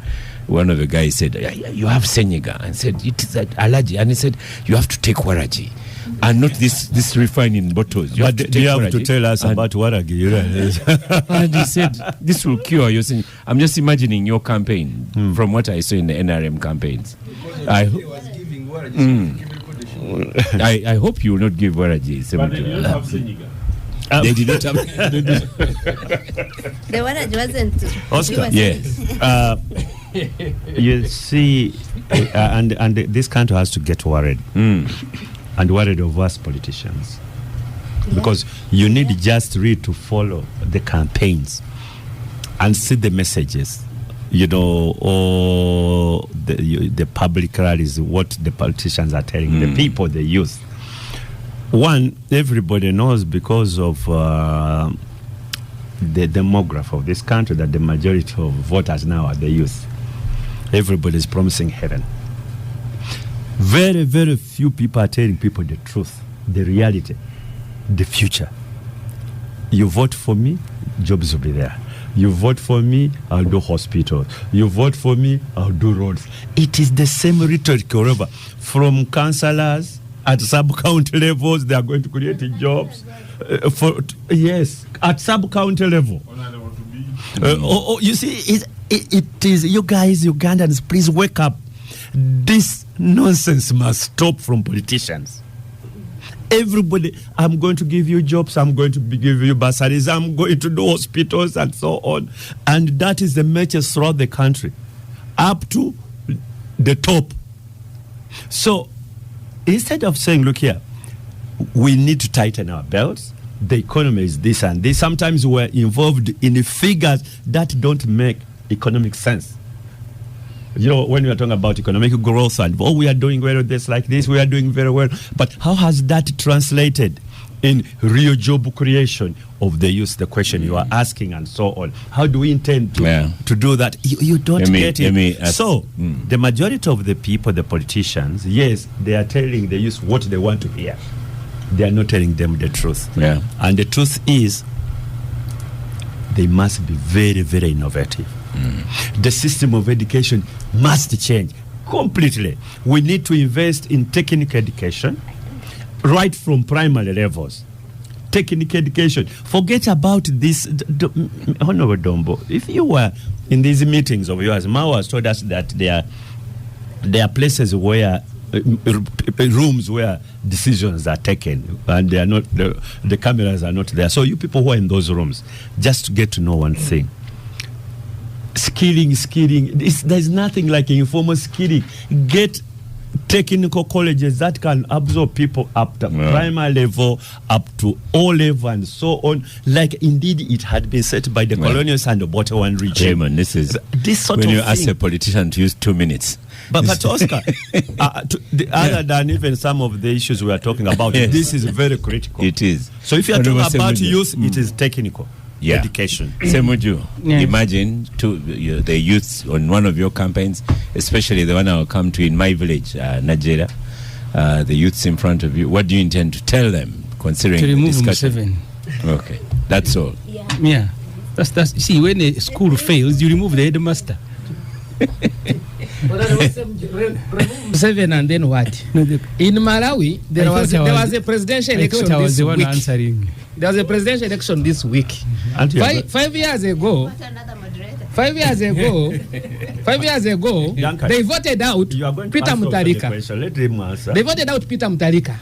[SPEAKER 1] one of the guys said, you have Senyega, and said, it is an allergy. And he said, you have to take Waraji. And not this refined in bottles. You have
[SPEAKER 6] to tell us about Waragi.
[SPEAKER 1] And he said, this will cure you. I'm just imagining your campaign from what I saw in the NRM campaigns. I hope you will not give Waraji.
[SPEAKER 4] But they did not have Senyega.
[SPEAKER 1] They did not have.
[SPEAKER 7] The Waraji wasn't.
[SPEAKER 6] Oscar. Yes. You see, and this country has to get worried. And worried of us politicians, because you need just read to follow the campaigns and see the messages, or the public rallies, what the politicians are telling the people, the youth. One, everybody knows because of the demography of this country that the majority of voters now are the youth. Everybody is promising heaven. Very, very few people are telling people the truth, the reality, the future. You vote for me, jobs will be there. You vote for me, I'll do hospitals. You vote for me, I'll do roads. It is the same rhetoric wherever. From councillors at sub-county levels, they are going to create jobs. At sub-county level. You see, it is, you guys, Ugandans, please wake up. This nonsense must stop from politicians. Everybody, I'm going to give you jobs, I'm going to give you bursaries, I'm going to do hospitals and so on. And that is the message throughout the country, up to the top. So instead of saying, look here, we need to tighten our belts, the economy is this and this, sometimes we're involved in figures that don't make economic sense. When we are talking about economic growth and we are doing well with this like this, we are doing very well. But how has that translated in real job creation of the youth, the question you are asking and so on. How do we intend to do that? You don't get it. The majority of the people, the politicians, yes, they are telling the youth what they want to hear. They are not telling them the truth.
[SPEAKER 1] Yeah.
[SPEAKER 6] And the truth is, they must be very, very innovative. The system of education must change completely. We need to invest in technical education right from primary levels. Technical education. Forget about this. Honorable Dombo, if you were in these meetings of yours, Mao has told us that there are places where rooms where decisions are taken and they are not, the cameras are not there. So you people who are in those rooms, just get to know one thing. Skilling. There's nothing like informal skilling. Get technical colleges that can absorb people up to primary level, up to O level, and so on. Like indeed it had been set by the colonials and the Bottle One regime.
[SPEAKER 1] Raymond, this sort when
[SPEAKER 6] of
[SPEAKER 1] you
[SPEAKER 6] thing.
[SPEAKER 1] Ask a politician to use 2 minutes.
[SPEAKER 6] But Oscar, other than even some of the issues we are talking about, this is very critical.
[SPEAKER 1] It is.
[SPEAKER 6] So if you are talking about youth, it is technical. Education.
[SPEAKER 1] Ssemujju, imagine the youth on one of your campaigns, especially the one I'll come to in my village, Nigeria, the youths in front of you. What do you intend to tell them, considering
[SPEAKER 2] to remove
[SPEAKER 1] the discussion?
[SPEAKER 2] Okay,
[SPEAKER 1] that's all.
[SPEAKER 2] Yeah. That's see, when a school fails, you remove the headmaster.
[SPEAKER 5] 7 and then what? In Malawi, there was a presidential election this week. There was a presidential election this week. 5 years ago, 5 years ago, they voted out Peter Mutharika. They voted out Peter Mutharika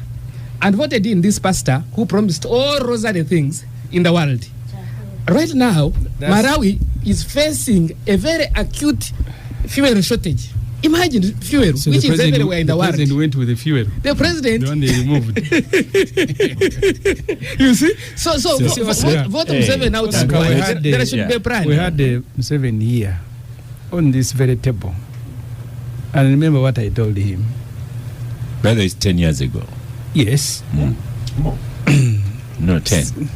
[SPEAKER 5] and voted in this pastor who promised all rosary things in the world. Right now, Malawi is facing a very acute fuel shortage. Imagine fuel,
[SPEAKER 2] so
[SPEAKER 5] which is everywhere in the world.
[SPEAKER 2] The president went with the fuel.
[SPEAKER 5] The president.
[SPEAKER 2] The one they removed.
[SPEAKER 5] You see? So vote Museveni out and there should be a plan.
[SPEAKER 2] We had the Museveni here on this very table. And remember what I told him.
[SPEAKER 1] Whether it's 10 years ago.
[SPEAKER 2] Yes.
[SPEAKER 1] No, 10.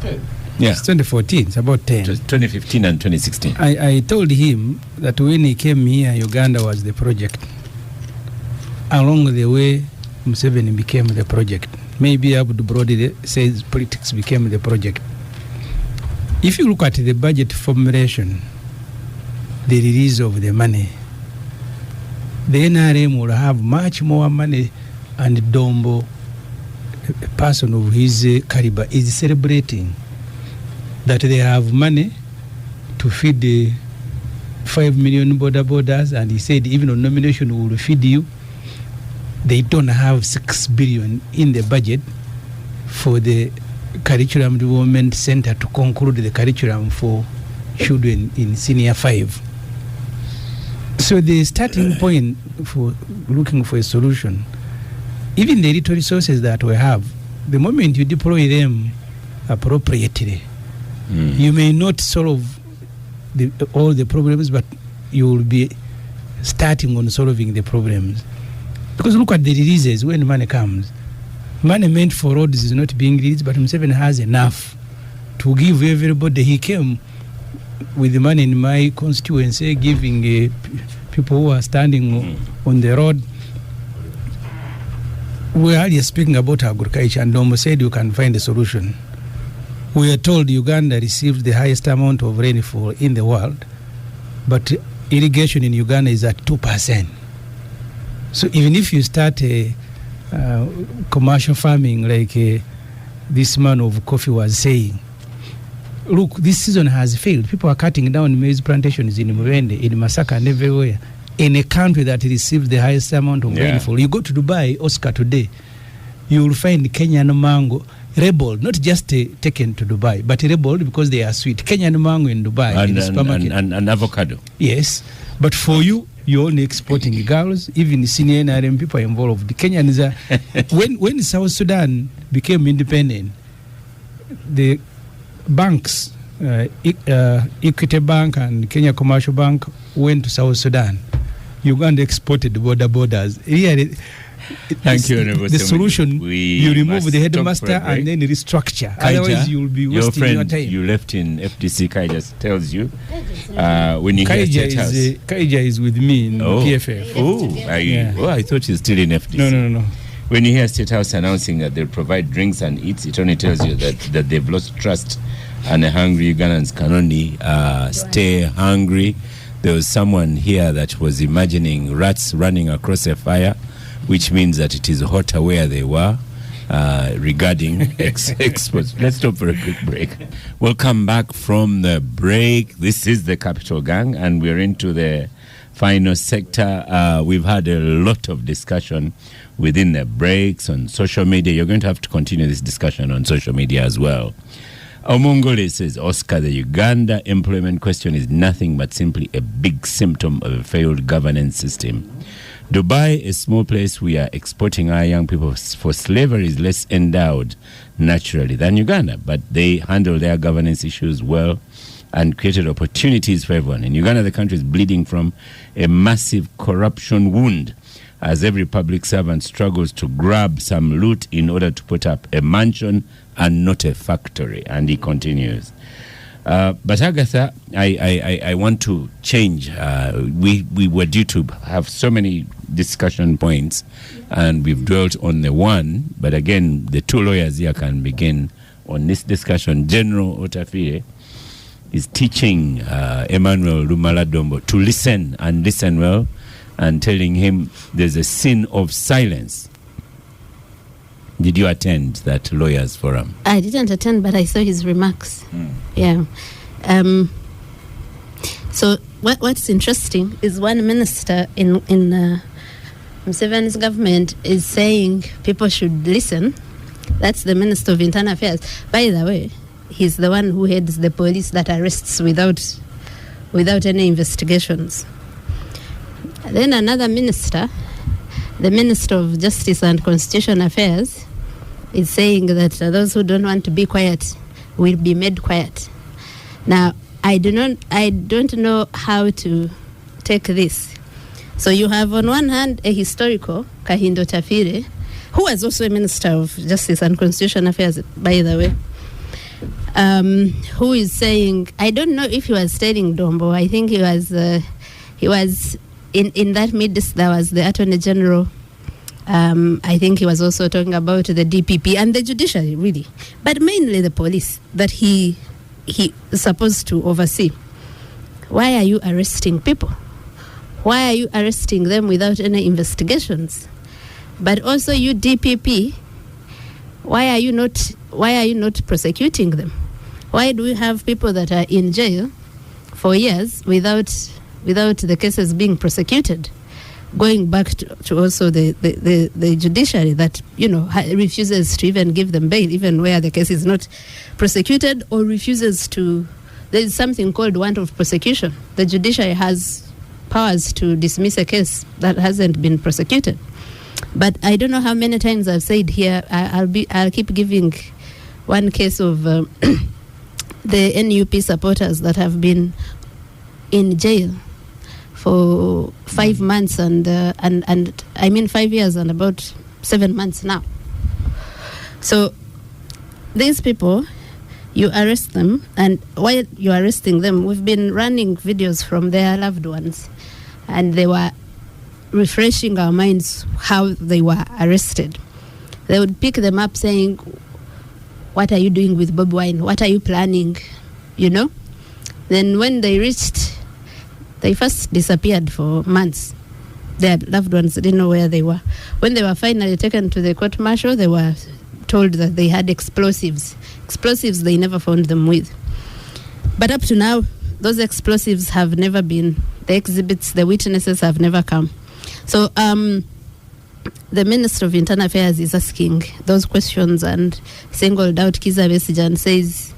[SPEAKER 1] Yeah.
[SPEAKER 2] It's 2014, it's about 10.
[SPEAKER 1] 2015 and 2016.
[SPEAKER 2] I told him that when he came here, Uganda was the project. Along the way, Museveni became the project. Maybe Abdu Brody says politics became the project. If you look at the budget formulation, the release of the money, the NRM will have much more money, and Dombo, a person of his caliber, is celebrating that they have money to feed the 5 million borders, and he said even on nomination we will feed you. They don't have 6 billion in the budget for the curriculum development center to conclude the curriculum for children in senior 5. So the starting point for looking for a solution, even the little resources that we have, the moment you deploy them appropriately, you may not solve all the problems, but you will be starting on solving the problems. Because look at the releases when money comes. Money meant for roads is not being released, but Museveni has enough to give everybody. He came with the money in my constituency, giving people who are standing on the road. We are speaking about agriculture, and Dombo said you can find a solution. We are told Uganda received the highest amount of rainfall in the world, but irrigation in Uganda is at 2%. So even if you start a commercial farming like this man of coffee was saying, look, this season has failed. People are cutting down maize plantations in Murende, in Masaka, and everywhere. In a country that received the highest amount of rainfall, you go to Dubai, Oscar, today, you will find Kenyan mango labeled, not just taken to Dubai, but labeled because they are sweet. Kenyan mango in Dubai, in the supermarket.
[SPEAKER 1] And avocado.
[SPEAKER 2] Yes, but for you, you're only exporting girls, even senior NRM people are involved. The Kenyans are, when South Sudan became independent, the banks, Equity Bank and Kenya Commercial Bank, went to South Sudan Uganda exported borders. Really,
[SPEAKER 1] Thank you, Honorable
[SPEAKER 2] the
[SPEAKER 1] Ssemujju.
[SPEAKER 2] solution, you remove the headmaster and then restructure.
[SPEAKER 1] Kaija,
[SPEAKER 2] Otherwise, you'll be
[SPEAKER 1] your
[SPEAKER 2] wasting
[SPEAKER 1] friend
[SPEAKER 2] your time.
[SPEAKER 1] you left in FDC, Kaija, tells you when you hear State House.
[SPEAKER 2] Kaija is with me in PFF.
[SPEAKER 1] I thought he's still in FDC.
[SPEAKER 2] No.
[SPEAKER 1] When you hear State House announcing that they'll provide drinks and eats, it only tells you that they've lost trust, and the hungry Ugandans can only stay hungry. There was someone here that was imagining rats running across a fire, which means that it is hotter where they were regarding exports. Let's stop for a quick break. We'll come back from the break. This is the Capital Gang, and we're into the final sector. We've had a lot of discussion within the breaks on social media. You're going to have to continue this discussion on social media as well. Omongole says, Oscar, the Uganda employment question is nothing but simply a big symptom of a failed governance system. Dubai, a small place we are exporting our young people for slavery, is less endowed naturally than Uganda, but they handle their governance issues well and created opportunities for everyone. In Uganda, the country is bleeding from a massive corruption wound, as every public servant struggles to grab some loot in order to put up a mansion and not a factory. And he continues. But Agatha, I want to change. We were due to have so many discussion points, and we've dwelt on the one. But again, the two lawyers here can begin on this discussion. General Otafire is teaching Emmanuel Lumala-Dombo to listen and listen well, and telling him there's a sin of silence. Did you attend that lawyers forum?
[SPEAKER 7] I didn't attend, but I saw his remarks. Yeah. So what's interesting is one minister in Museveni's government is saying people should listen. That's the Minister of Internal Affairs. By the way, he's the one who heads the police that arrests without any investigations. Then another minister, the Minister of Justice and Constitutional Affairs, is saying that those who don't want to be quiet will be made quiet. Now, I don't know how to take this. So you have on one hand a historical, Kahindo Tafire, who was also a Minister of Justice and Constitutional Affairs, by the way, who is saying, I don't know if he was telling Dombo, I think he was in that midst, there was the Attorney General. I think he was also talking about the DPP and the judiciary, really, but mainly the police that he is supposed to oversee. Why are you arresting people? Why are you arresting them without any investigations? But also you DPP, why are you not prosecuting them? Why do we have people that are in jail for years without the cases being prosecuted? Going back to also the judiciary that, refuses to even give them bail, even where the case is not prosecuted, or refuses to. There is something called warrant of prosecution. The judiciary has powers to dismiss a case that hasn't been prosecuted. But I don't know how many times I've said here. I'll keep giving one case of the NUP supporters that have been in jail for 5 months and 5 years and about 7 months now. So these people, you arrest them, and while you're arresting them, we've been running videos from their loved ones, and they were refreshing our minds how they were arrested. They would pick them up saying, what are you doing with Bob Wine? What are you planning? Then when they reached, they first disappeared for months. Their loved ones didn't know where they were. When they were finally taken to the court-martial, they were told that they had explosives. Explosives they never found them with. But up to now, those explosives have never been, the exhibits, the witnesses have never come. So the Minister of Internal Affairs is asking those questions and singled out Kizza Besigye and says,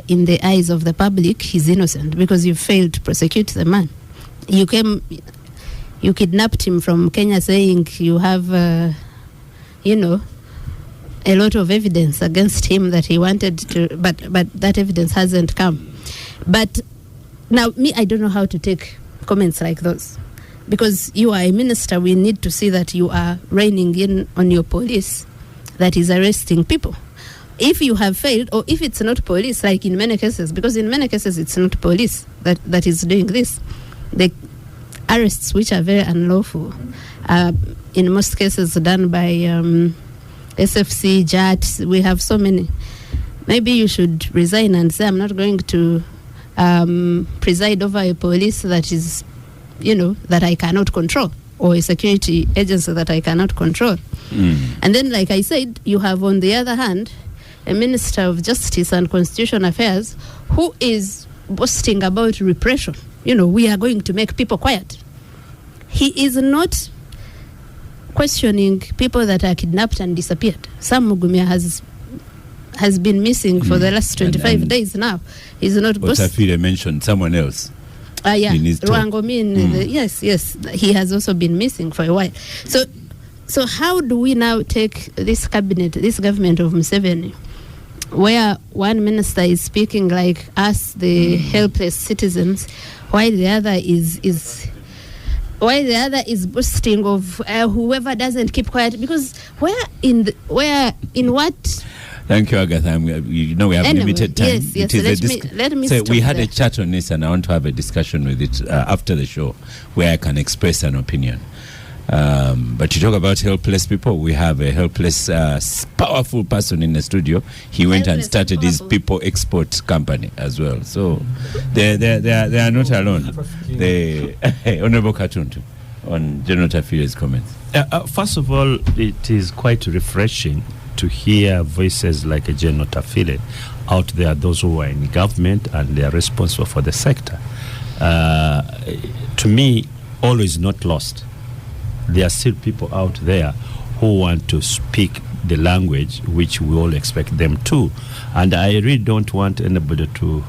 [SPEAKER 7] in the eyes of the public, he's innocent because you failed to prosecute the man. You kidnapped him from Kenya, saying you have, a lot of evidence against him that he wanted to, but that evidence hasn't come. But now, I don't know how to take comments like those. because you are a minister, we need to see that you are reining in on your police that is arresting people. If you have failed, or if it's not police, like in many cases, because in many cases it's not police that is doing this, the arrests which are very unlawful, in most cases done by SFC, JAT, we have so many. Maybe you should resign and say, I'm not going to preside over a police that is, that I cannot control, or a security agency that I cannot control. And then, like I said, you have, on the other hand, a Minister of Justice and Constitutional Affairs who is boasting about repression. We are going to make people quiet. He is not questioning people that are kidnapped and disappeared. Sam Mugumya has been missing for the last 25 days now. He's not boasting.
[SPEAKER 1] Otafire mentioned someone else.
[SPEAKER 7] Yeah, Rwangomin. Yes, he has also been missing for a while. So how do we now take this cabinet, this government of Museveni, where one minister is speaking like us, the helpless citizens, while the other is boasting of whoever doesn't keep quiet? Because in what?
[SPEAKER 1] Thank you, Agatha. We have limited time.
[SPEAKER 7] Yes. Let me stop
[SPEAKER 1] we had
[SPEAKER 7] there.
[SPEAKER 1] a chat on this, and I want to have a discussion with it after the show, where I can express an opinion. But you talk about helpless people. We have a helpless, powerful person in the studio. He went and started his people export company as well. So they are not alone. Honorable Katuntu, on General Tafire's comments.
[SPEAKER 6] First of all, it is quite refreshing to hear voices like a General Tafire out there, those who are in government and they are responsible for the sector. To me, all is not lost. There are still people out there who want to speak the language which we all expect them to. And I really don't want anybody to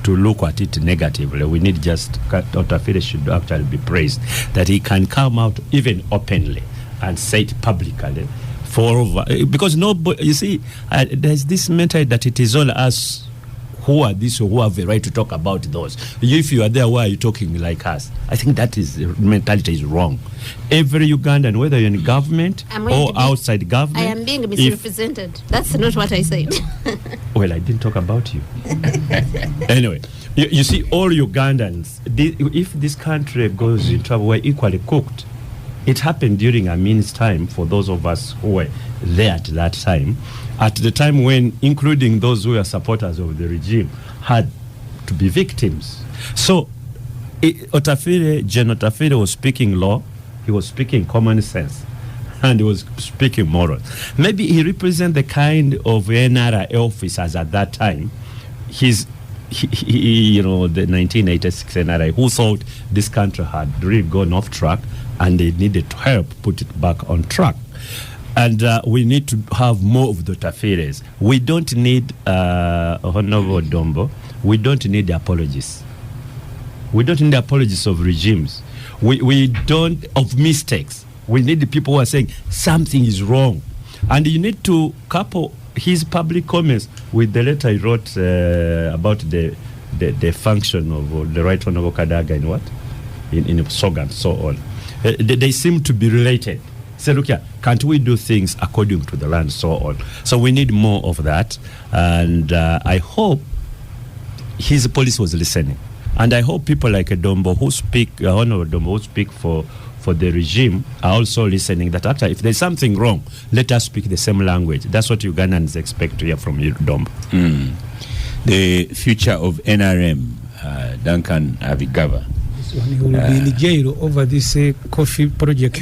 [SPEAKER 6] look at it negatively. We need just, Otafire should actually be praised, that he can come out even openly and say it publicly. Because nobody, you see, there's this mentality that it is all us who are this or who have the right to talk about those. If you are there, why are you talking like us? I think that mentality is wrong. Every Ugandan, whether you're in government or outside government,
[SPEAKER 7] I am being misrepresented. That's not what I said.
[SPEAKER 6] Well, I didn't talk about you. Anyway, you see, all Ugandans, if this country goes in trouble, we're equally cooked. It happened during Amin's time, for those of us who were there at that time, at the time when, including those who were supporters of the regime, had to be victims. So, General Tafire was speaking law, he was speaking common sense, and he was speaking morals. Maybe he represents the kind of NRA officers at that time, the 1986 NRA, who thought this country had really gone off track and they needed to help put it back on track. And we need to have more of the Tafires. We don't need Honorable Dombo. We don't need apologies. We don't need apologies of regimes. We don't of mistakes. We need the people who are saying something is wrong. And you need to couple his public comments with the letter he wrote about the function of the Right Honorable Kadaga in what? In Soga and so on. They seem to be related. Say, look here, can't we do things according to the land and so on? So we need more of that. And I hope his police was listening. And I hope people like Dombo who speak, Honorable Dombo who speak for the regime are also listening, that actually if there's something wrong, let us speak the same language. That's what Ugandans expect to hear from you, Dombo.
[SPEAKER 1] The future of NRM, Duncan Avigava.
[SPEAKER 2] He will be in jail over this coffee project.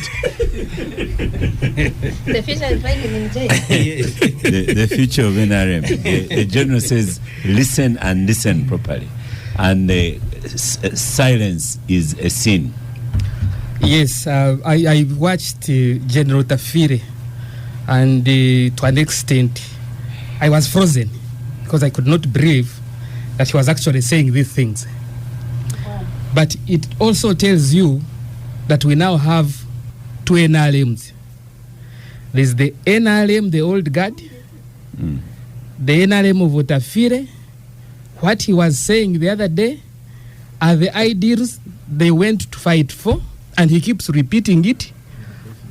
[SPEAKER 7] The future is finding in jail.
[SPEAKER 1] The future of NRM. The general says, listen and listen properly. And silence is a sin.
[SPEAKER 5] Yes, I watched General Tafire, and to an extent, I was frozen because I could not believe that he was actually saying these things. But it also tells you that we now have two NRMs. There's the NRM, the old guard, the NRM of Otafire. What he was saying the other day are the ideals they went to fight for, And he keeps repeating it.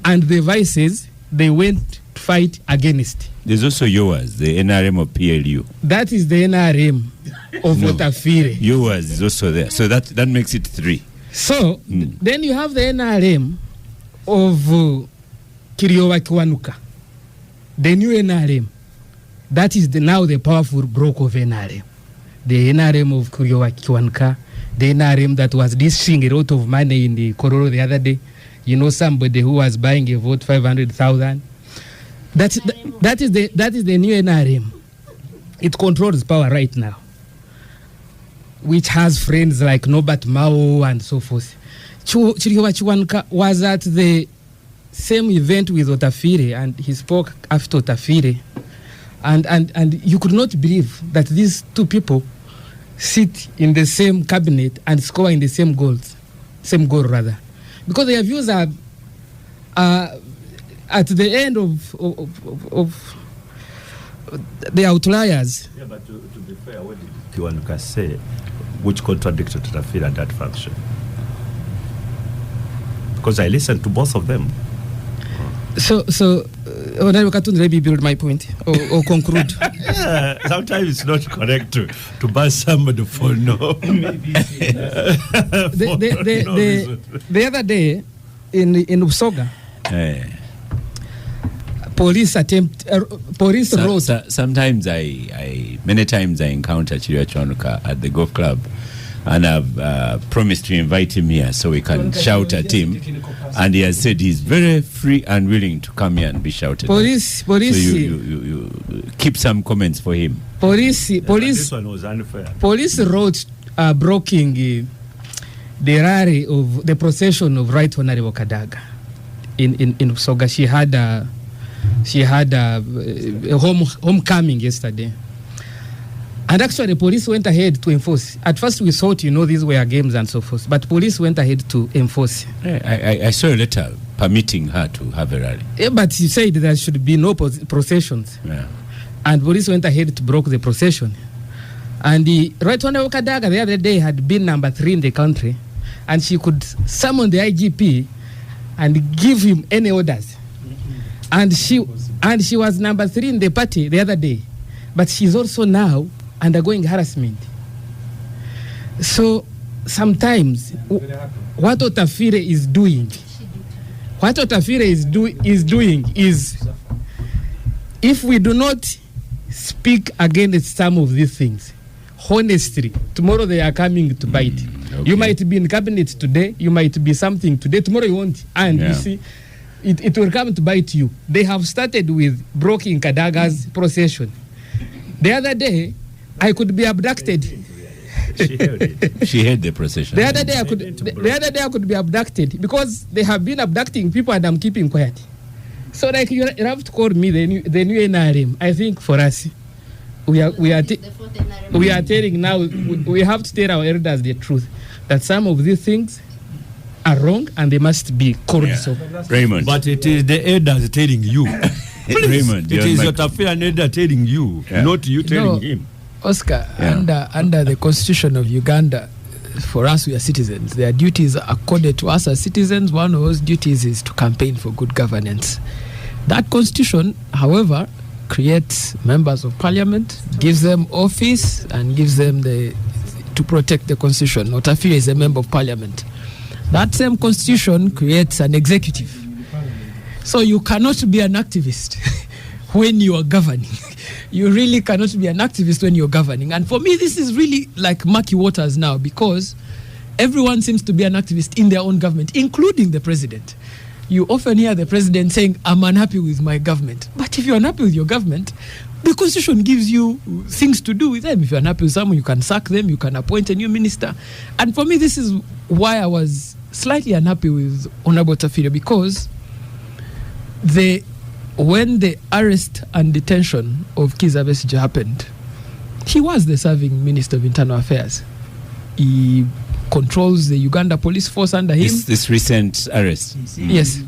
[SPEAKER 5] And the vices, they went to fight against.
[SPEAKER 1] There's also yours, the NRM of PLU.
[SPEAKER 5] That is the NRM of Otafire.
[SPEAKER 1] Yours is also there. So that makes it 3.
[SPEAKER 5] So then you have the NRM of Kiriowa Kiwanuka. The new NRM. That is now the powerful bloc of NRM. The NRM of Kiriowa Kiwanuka. The NRM that was dishing a lot of money in the Kororo the other day. You know, somebody who was buying a vote 500,000. That is the new NRM. It controls power right now, which has friends like Norbert Mao and so forth. Chiriowa Kiwanuka was at the same event with Otafire, and he spoke after Otafire, and you could not believe that these two people sit in the same cabinet and score in the same goal rather, because their views are at the end of the outliers.
[SPEAKER 6] Yeah, but to be fair, what did Kiwanuka say, which contradicted Otafire and that faction? Because I listened to both of them.
[SPEAKER 5] So Honorable Katun, let me build my point or conclude.
[SPEAKER 6] Yeah, sometimes it's not correct to buy somebody for no.
[SPEAKER 5] The other day in Usoga, police wrote.
[SPEAKER 1] Sometimes many times I encounter Chiriowa Kiwanuka at the golf club, and I've promised to invite him here so we can shout at him. And he has said he's very free and willing to come here and be shouted at. So you keep some comments for him.
[SPEAKER 6] This one was unfair.
[SPEAKER 5] Police wrote blocking the rally of the procession of Right Honorable Kadaga in Usoga. She had a homecoming yesterday. And actually, the police went ahead to enforce. At first, we thought, these were games and so forth. But police went ahead to enforce.
[SPEAKER 1] I saw a letter permitting her to have a rally.
[SPEAKER 5] Yeah, but she said there should be no processions.
[SPEAKER 1] Yeah.
[SPEAKER 5] And police went ahead to block the procession. And the Right Honorable Kadaga the other day had been number 3 in the country. And she could summon the IGP and give him any orders. And she was number 3 in the party the other day. But she's also now undergoing harassment. So sometimes what Otafire is doing is if we do not speak against some of these things honestly, tomorrow they are coming to bite. Okay. You might be in cabinet today, you might be something today, tomorrow you won't, and you see it will come to bite you. They have started with blocking Kadaga's procession. The other day I could be abducted.
[SPEAKER 1] She held the procession.
[SPEAKER 5] The other day I could be abducted because they have been abducting people and I'm keeping quiet. So like you have to call me the new NRM. I think for us, we are telling now. We have to tell our elders the truth that some of these things are wrong and they must be corrected.
[SPEAKER 1] Yeah.
[SPEAKER 5] So,
[SPEAKER 1] Raymond,
[SPEAKER 6] but it is the elders telling you.
[SPEAKER 1] Raymond,
[SPEAKER 6] it is your Otafire and elder telling you, not you telling him.
[SPEAKER 3] Oscar, under the Constitution of Uganda, for us, we are citizens. Their duties are accorded to us as citizens. One of those duties is to campaign for good governance. That Constitution, however, creates members of parliament, gives them office, and gives them to protect the Constitution. Otafire is a member of parliament. That same Constitution creates an executive. So you cannot be an activist when you are governing. You really cannot be an activist when you're governing. And for me, this is really like murky waters now because everyone seems to be an activist in their own government, including the president. You often hear the president saying, I'm unhappy with my government. But if you're unhappy with your government, the Constitution gives you things to do with them. If you're unhappy with someone, you can sack them, you can appoint a new minister. And for me, this is why I was slightly unhappy with Honorable Otafire, because when the arrest and detention of Kizza Besigye happened, he was the serving Minister of Internal Affairs. He controls the Uganda police force under him.
[SPEAKER 1] This recent arrest.
[SPEAKER 5] Yes.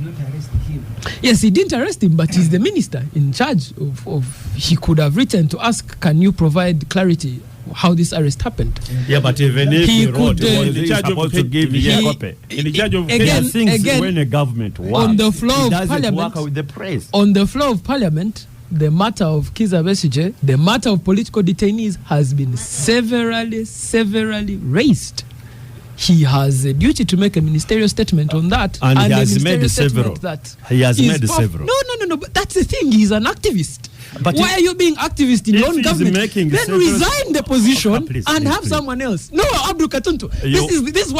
[SPEAKER 5] Yes, he didn't arrest him, but he's the minister in charge of he could have written to ask, can you provide clarity
[SPEAKER 3] how this arrest happened.
[SPEAKER 6] Yeah, but even if
[SPEAKER 3] He
[SPEAKER 6] he wrote,
[SPEAKER 3] could,
[SPEAKER 6] was he supposed to give you a copy?
[SPEAKER 4] In the charge of
[SPEAKER 3] Again,
[SPEAKER 6] When a government works,
[SPEAKER 3] on the floor
[SPEAKER 6] it
[SPEAKER 3] of
[SPEAKER 6] doesn't
[SPEAKER 3] parliament,
[SPEAKER 6] work with the press.
[SPEAKER 3] on the floor of parliament, the matter of Kizza Besigye, the matter of political detainees has been severally raised. He has a duty to make a ministerial statement on that.
[SPEAKER 6] And he
[SPEAKER 3] the
[SPEAKER 6] has
[SPEAKER 3] ministerial
[SPEAKER 6] made
[SPEAKER 3] statement
[SPEAKER 6] several.
[SPEAKER 3] That
[SPEAKER 6] He has
[SPEAKER 3] is
[SPEAKER 6] made
[SPEAKER 3] powerful.
[SPEAKER 6] several.
[SPEAKER 3] No, but that's the thing. He's an activist.
[SPEAKER 6] But
[SPEAKER 3] why are you being activist in
[SPEAKER 6] if
[SPEAKER 3] your own
[SPEAKER 6] he's
[SPEAKER 3] government?
[SPEAKER 6] making
[SPEAKER 3] Then
[SPEAKER 6] several-
[SPEAKER 3] resign the position
[SPEAKER 6] Please,
[SPEAKER 3] and
[SPEAKER 6] please,
[SPEAKER 3] have
[SPEAKER 6] please.
[SPEAKER 3] someone else. No, Abdul Katuntu.
[SPEAKER 6] You-
[SPEAKER 3] This is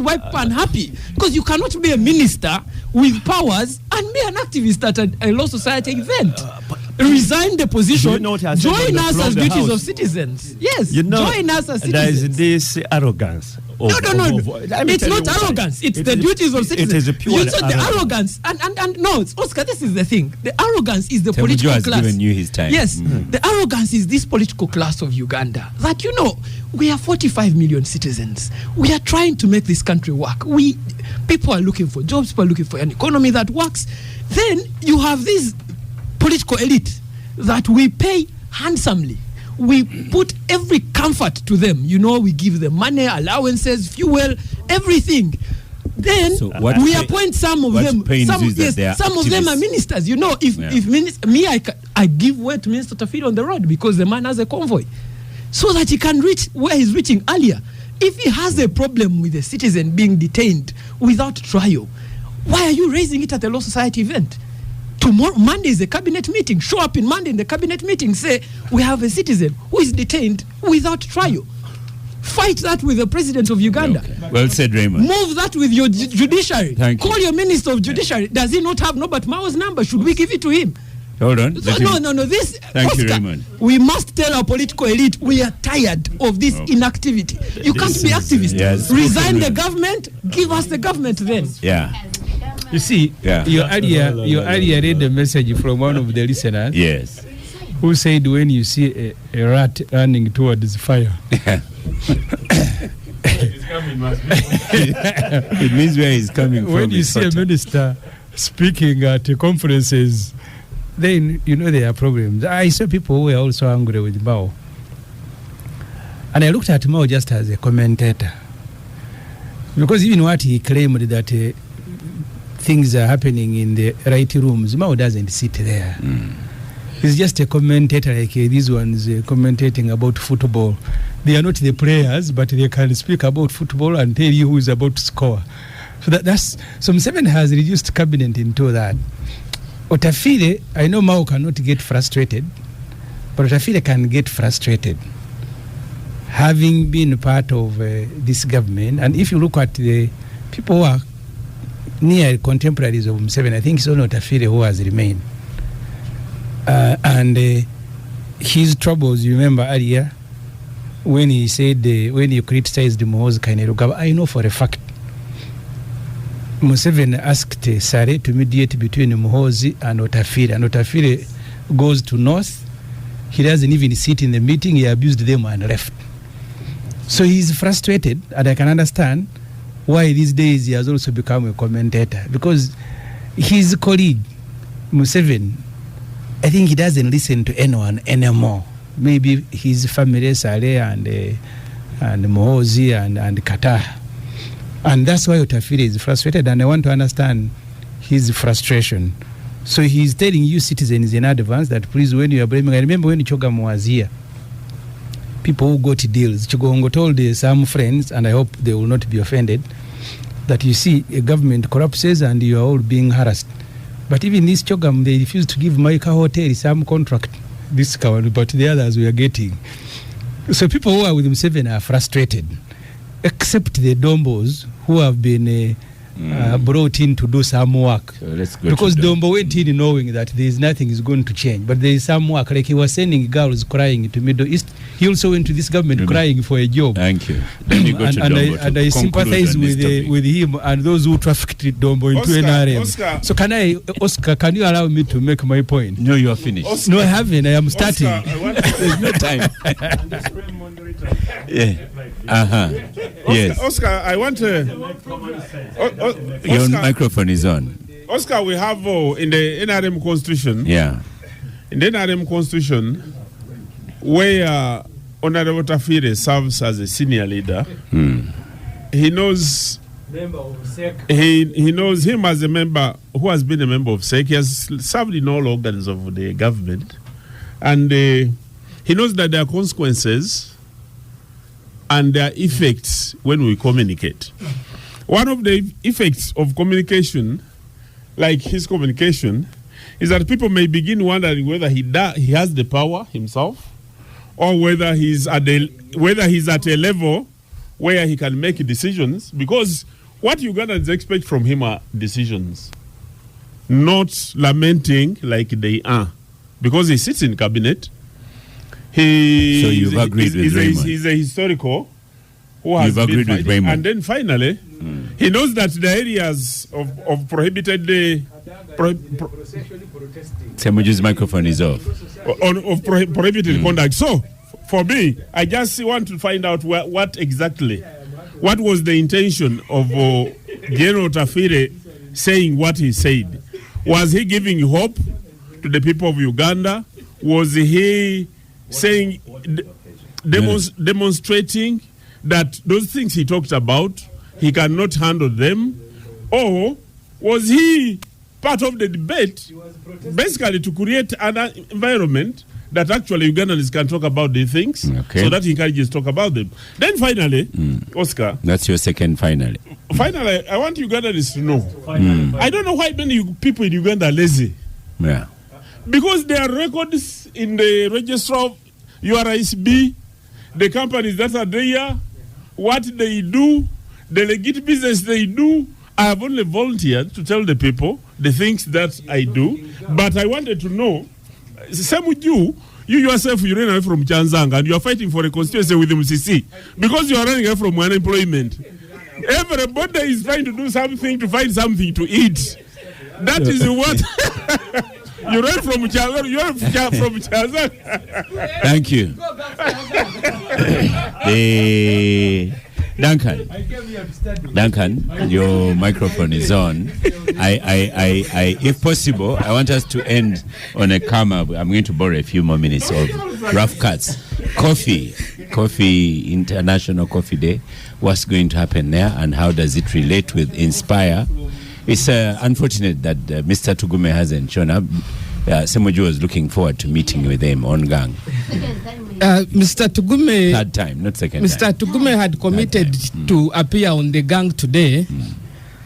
[SPEAKER 3] why people are unhappy, because you cannot be a minister with powers and be an activist at a law society event. Resign the position.
[SPEAKER 6] You know what I said on
[SPEAKER 3] Join
[SPEAKER 6] the
[SPEAKER 3] us
[SPEAKER 6] floor
[SPEAKER 3] as
[SPEAKER 6] of the
[SPEAKER 3] duties
[SPEAKER 6] House?
[SPEAKER 3] of citizens. Yes,
[SPEAKER 6] You know,
[SPEAKER 3] join us as
[SPEAKER 6] there is
[SPEAKER 3] citizens.
[SPEAKER 6] this arrogance.
[SPEAKER 3] No. It's not arrogance. It's the duties of citizens.
[SPEAKER 6] It is a pure
[SPEAKER 3] You said the arrogance. And no, it's Oscar, this is the thing. The arrogance is the
[SPEAKER 1] Ssemujju
[SPEAKER 3] political
[SPEAKER 1] has
[SPEAKER 3] class.
[SPEAKER 1] given you his time.
[SPEAKER 3] Yes, the arrogance is this political class of Uganda. That, we are 45 million citizens. We are trying to make this country work. People are looking for jobs. People are looking for an economy that works. Then you have this political elite that we pay handsomely. We put every comfort to them. We give them money, allowances, fuel, everything. Then
[SPEAKER 1] So what
[SPEAKER 3] we
[SPEAKER 1] pa-
[SPEAKER 3] appoint some of
[SPEAKER 1] what
[SPEAKER 3] them.
[SPEAKER 1] pains you is that they are
[SPEAKER 3] Some of them are
[SPEAKER 1] activists.
[SPEAKER 3] ministers. I give way to Minister Tafiri on the road because the man has a convoy, so that he can reach where he's reaching earlier. If he has a problem with a citizen being detained without trial, why are you raising it at a law society event? Tomorrow, Monday is a cabinet meeting. Show up in Monday in the cabinet meeting. Say, we have a citizen who is detained without trial. Fight that with the president of Uganda.
[SPEAKER 1] Okay. Well said, Raymond.
[SPEAKER 3] Move that with your judiciary.
[SPEAKER 1] Thank you.
[SPEAKER 3] Call your minister of judiciary. Does he not have Norbert Mao's number? Should we give it to him?
[SPEAKER 1] Hold on.
[SPEAKER 3] So, no. This,
[SPEAKER 1] Thank you,
[SPEAKER 3] Oscar,
[SPEAKER 1] Raymond.
[SPEAKER 3] we must tell our political elite we are tired of this inactivity. You can't be activist.
[SPEAKER 1] Yes.
[SPEAKER 3] Resign
[SPEAKER 1] Okay.
[SPEAKER 3] the government. Give us the government then.
[SPEAKER 1] Yeah.
[SPEAKER 2] You see,
[SPEAKER 1] Yeah.
[SPEAKER 2] you earlier read the message from one of the listeners
[SPEAKER 1] Yes.
[SPEAKER 2] who said when you see a rat running towards fire,
[SPEAKER 1] It means where he's coming from.
[SPEAKER 2] when you
[SPEAKER 1] is
[SPEAKER 2] see a
[SPEAKER 1] hotter.
[SPEAKER 2] minister speaking at conferences, then there are problems. I saw people who were also angry with Mao. And I looked at Mao just as a commentator. Because even what he claimed that things are happening in the right rooms, Mao doesn't sit there. He's just a commentator like these ones commentating about football. They are not the players, but they can speak about football and tell you who is about to score. So Museveni has reduced cabinet into that. Otafire, I know Mao cannot get frustrated, but Otafire can get frustrated. Having been part of this government, and if you look at the people who are near contemporaries of Museveni, I think it's only Otafire who has remained. And his troubles, you remember earlier, when he said, when you criticized Muhoozi Kainerugaba, I know for a fact, Museveni asked Sare to mediate between Muhoozi and Otafire, and Otafire goes to North. He doesn't even sit in the meeting. He abused them and left. So he's frustrated, and I can understand why these days he has also become a commentator, because his colleague Museveni, I think he doesn't listen to anyone anymore. Maybe his family, Sare and Muhoozi and Qatar. And that's why Otafire is frustrated, and I want to understand his frustration. So he's telling you citizens in advance that please, when you are blaming, I remember when Chogam was here, people who got deals, Chigongo told some friends, and I hope they will not be offended, that you see a government collapses and you are all being harassed. But even this Chogam, they refused to give Maika Hotel some contract, this one, but the others we are getting. So people who are with Museveni are frustrated, except the Dombos who have been brought in to do some work.
[SPEAKER 1] So let's go
[SPEAKER 2] because
[SPEAKER 1] to
[SPEAKER 2] Dombo went in knowing that there is nothing is going to change, but there is some work. Like he was sending girls crying to Middle East. He also went to this government crying for a job.
[SPEAKER 1] Thank you. Then you go to Dombo
[SPEAKER 2] and
[SPEAKER 1] to
[SPEAKER 2] I
[SPEAKER 1] conclude
[SPEAKER 2] sympathize
[SPEAKER 1] on this topic.
[SPEAKER 2] with him and those who trafficked Dombo into NRM. So Oscar, can you allow me to make my point?
[SPEAKER 1] No, you are finished.
[SPEAKER 4] Oscar,
[SPEAKER 2] No, I haven't. I am starting.
[SPEAKER 4] Oscar, I want
[SPEAKER 1] There's no time. Yeah. Yes.
[SPEAKER 4] Oscar, I want to.
[SPEAKER 1] Your
[SPEAKER 4] Oscar,
[SPEAKER 1] microphone is on.
[SPEAKER 4] Oscar, we have in the NRM constitution.
[SPEAKER 1] Yeah.
[SPEAKER 4] In the NRM constitution, where Honorable Tafire serves as a senior leader. He knows he knows him as a member who has been a member of SEC. He has served in all organs of the government, and he knows that there are consequences and there are effects when we communicate. One of the effects of communication, like his communication, is that people may begin wondering whether he has the power himself, or whether he's at a level where he can make decisions, because what Ugandans expect from him are decisions, not lamenting like they are, because he sits in cabinet.
[SPEAKER 1] So you've agreed with Raymond.
[SPEAKER 4] He's a historical who has
[SPEAKER 1] You've agreed with Raymond.
[SPEAKER 4] And then finally, he knows that the areas of prohibited
[SPEAKER 1] Ssemujju's microphone is off.
[SPEAKER 4] Prohibited conduct. So, for me, I just want to find out what was the intention of General Tafire saying what he said. Was he giving hope to the people of Uganda? Was he saying, demonstrating that those things he talked about, he cannot handle them? Or was he part of the debate, basically to create an environment that actually Ugandans can talk about these things, so that he encourages talk about them? Then finally, Oscar.
[SPEAKER 1] That's your second finally.
[SPEAKER 4] Finally, I want Ugandans to know. I don't know why many people in Uganda are lazy.
[SPEAKER 1] Yeah.
[SPEAKER 4] Because there are records in the register of URISB, the companies that are there, what they do, the legit business they do. I have only volunteered to tell the people the things that I do, but I wanted to know, Ssemujju, you yourself, you ran away from Chanzanga and you are fighting for a constituency with MCC because you are running away from unemployment. Everybody is trying to do something to find something to eat. That is what you ran from Chanzanga. You are from Chanzanga.
[SPEAKER 1] Thank you. Duncan, your microphone is on. I if possible, I want us to end on a calmer. I'm going to borrow a few more minutes of rough cuts. Coffee, International Coffee Day. What's going to happen there, and how does it relate with Inspire? It's unfortunate that Mr. Tugume hasn't shown up. Ssemujju was looking forward to meeting with him on gang.
[SPEAKER 5] Mr. Tugume,
[SPEAKER 1] third time, not second
[SPEAKER 5] Mr.
[SPEAKER 1] time.
[SPEAKER 5] Tugume had committed to appear on the gang today.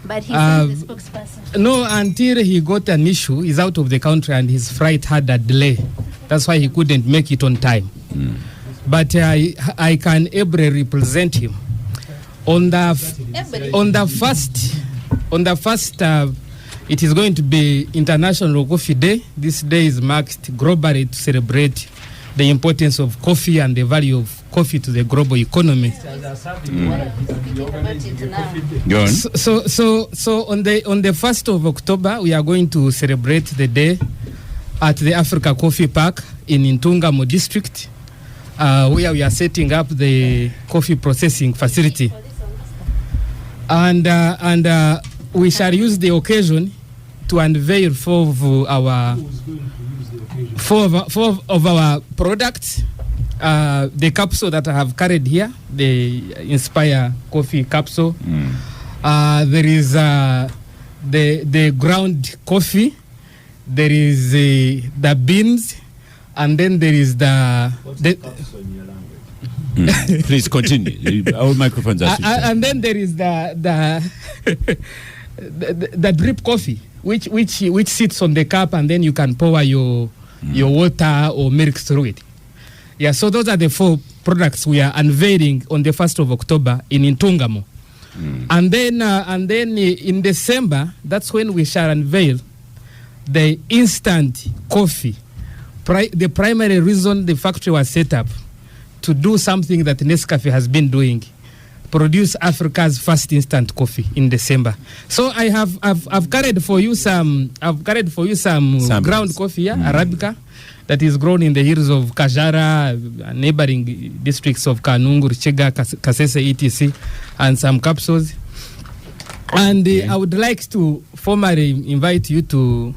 [SPEAKER 7] But he's the spokesperson.
[SPEAKER 5] No, until he got an issue, he's out of the country and his flight had a delay. That's why he couldn't make it on time. But I can ably represent him. On the first, it is going to be International Coffee Day. This day is marked globally to celebrate the importance of coffee and the value of coffee to the global economy.
[SPEAKER 1] Go on.
[SPEAKER 5] So on the 1st of October, we are going to celebrate the day at the Africa Coffee Park in Ntungamo district, where we are setting up the coffee processing facility. And we shall use the occasion to unveil four of our products. The capsule that I have carried here, the Inspire Coffee capsule. There is the ground coffee. There is the beans, and then there is the
[SPEAKER 1] Please continue. Our microphones are switched on.
[SPEAKER 5] And then there is the drip coffee, which sits on the cup, and then you can pour your water or milk through it. Yeah, so those are the four products we are unveiling on the 1st of October in Ntungamo. And then in December, that's when we shall unveil the instant coffee. The primary reason the factory was set up, to do something that Nescafe has been doing, produce Africa's first instant coffee in December. So I've carried for you some ground coffee, Arabica, that is grown in the hills of Kajara, neighboring districts of Kanungu, Chega, Kasese, etc., and some capsules. And I would like to formally invite you to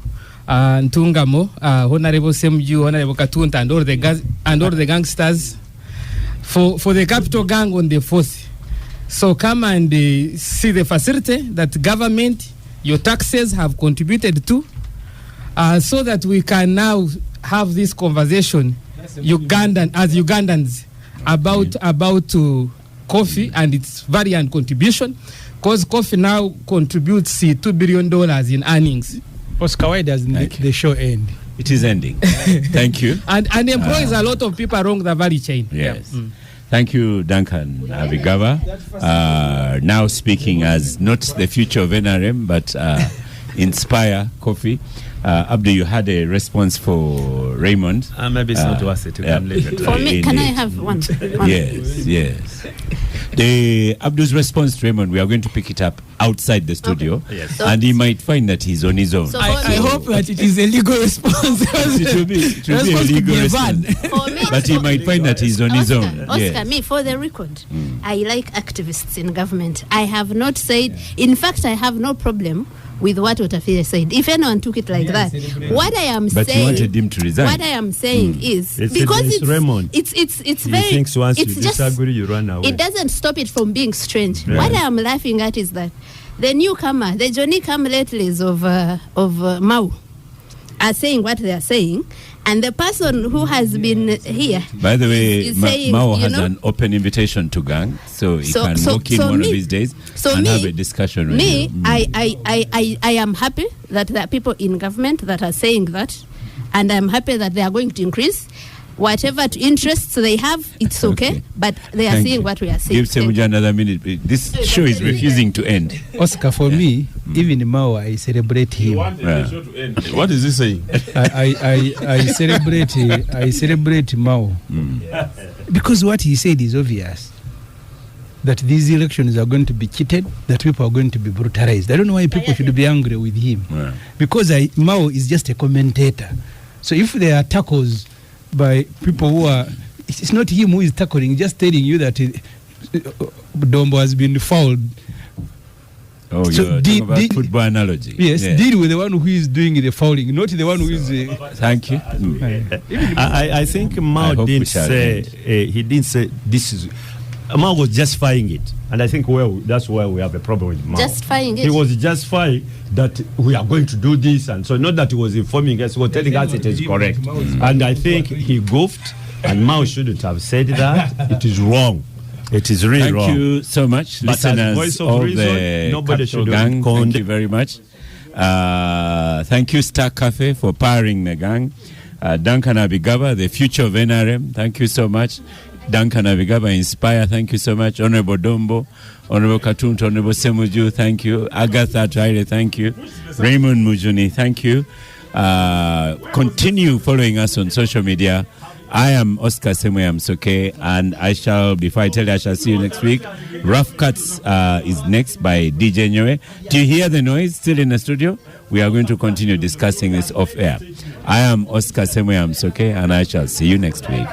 [SPEAKER 5] Ntungamo, Honorable Ssemujju, Honorable Katunta, and all the gangsters. for the capital gang on the 4th. So come and see the facility that government, your taxes have contributed to, so that we can now have this conversation as Ugandans about coffee and its variant contribution, because coffee now contributes $2 billion in earnings.
[SPEAKER 2] Oscar, why doesn't the show end?
[SPEAKER 1] It is ending. Thank you.
[SPEAKER 5] And employs a lot of people along the value chain.
[SPEAKER 1] Yes. Yeah. Thank you, Duncan Abigaba. Now speaking as not the future of NRM, but Inspire Coffee. Abdu, you had a response for Raymond.
[SPEAKER 6] Maybe it's not worth it to come later.
[SPEAKER 7] For me, can I have one?
[SPEAKER 1] Yes. The Abdu's response to Raymond, we are going to pick it up outside the studio,
[SPEAKER 6] Yes.
[SPEAKER 1] and he might find that he's on his own.
[SPEAKER 3] So I hope that it is a legal response.
[SPEAKER 1] It will be a legal response.
[SPEAKER 7] For me,
[SPEAKER 1] But he might find that he's on his own.
[SPEAKER 7] Oscar, me, for the record, I like activists in government. I have not said, in fact, I have no problem with what Otafire said. If anyone took it like that, what I am saying.
[SPEAKER 1] But you wanted him to resign.
[SPEAKER 7] What I am saying is
[SPEAKER 6] It's
[SPEAKER 7] because
[SPEAKER 6] Raymond.
[SPEAKER 7] it's
[SPEAKER 6] He
[SPEAKER 7] very.
[SPEAKER 6] thinks once
[SPEAKER 7] it's
[SPEAKER 6] you
[SPEAKER 7] just,
[SPEAKER 6] disagree, you run away.
[SPEAKER 7] It doesn't stop it from being strange.
[SPEAKER 6] Yeah.
[SPEAKER 7] What I am laughing at is that the newcomer, the Johnny Come-Lately's of Mau, are saying what they are saying, and the person who has been here.
[SPEAKER 1] By the way,
[SPEAKER 7] is saying,
[SPEAKER 1] Mao has
[SPEAKER 7] know,
[SPEAKER 1] an open invitation to gang, so he can walk in one of these days and have a discussion with you.
[SPEAKER 7] I am happy that there are people in government that are saying that, and I'm happy that they are going to increase. Whatever interests they have, it's okay. But they are saying what we are saying.
[SPEAKER 1] Give Ssemujju another minute. This show is refusing to end.
[SPEAKER 2] Oscar, for me, even Mao, I celebrate him.
[SPEAKER 4] What is he saying?
[SPEAKER 2] I celebrate Mao. Because what he said is obvious. That these elections are going to be cheated, that people are going to be brutalized. I don't know why people should be angry with him. Because Mao is just a commentator. So if there are tackles by people who are, it's not him who is tackling, just telling you that Dombo has been fouled.
[SPEAKER 1] Oh, so you're talking about football analogy.
[SPEAKER 2] Yes, deal with the one who is doing the fouling, not the one who is.
[SPEAKER 1] Thank you.
[SPEAKER 6] I think Mao didn't say, he didn't say this is. Mao was justifying it, and I think that's where we have a problem with Mao.
[SPEAKER 7] Justifying it.
[SPEAKER 6] He was justifying that we are going to do this, and so not that he was informing us, he was telling us it is correct. And I think he goofed, and Mao shouldn't have said that. It is wrong. It is really wrong.
[SPEAKER 1] Thank you so much,
[SPEAKER 6] but
[SPEAKER 1] listeners
[SPEAKER 6] voice of
[SPEAKER 1] of
[SPEAKER 6] reason,
[SPEAKER 1] the
[SPEAKER 6] nobody should
[SPEAKER 1] gang. Thank you very much. Thank you, Star Cafe, for powering the gang. Duncan Abigaba, the future of NRM. Thank you so much. Duncan Abigaba, Inspire, thank you so much. Honorable Dombo, Honorable Katuntu, Honorable Ssemujju, thank you. Agatha Traire, thank you. Raymond Mujuni, thank you. Continue following us on social media. I am Oscar Ssemujju, and I shall, before I tell you, I shall see you next week. Rough Cuts is next by DJ Nyoe. Do you hear the noise still in the studio? We are going to continue discussing this off air. I am Oscar Ssemujju, and I shall see you next week.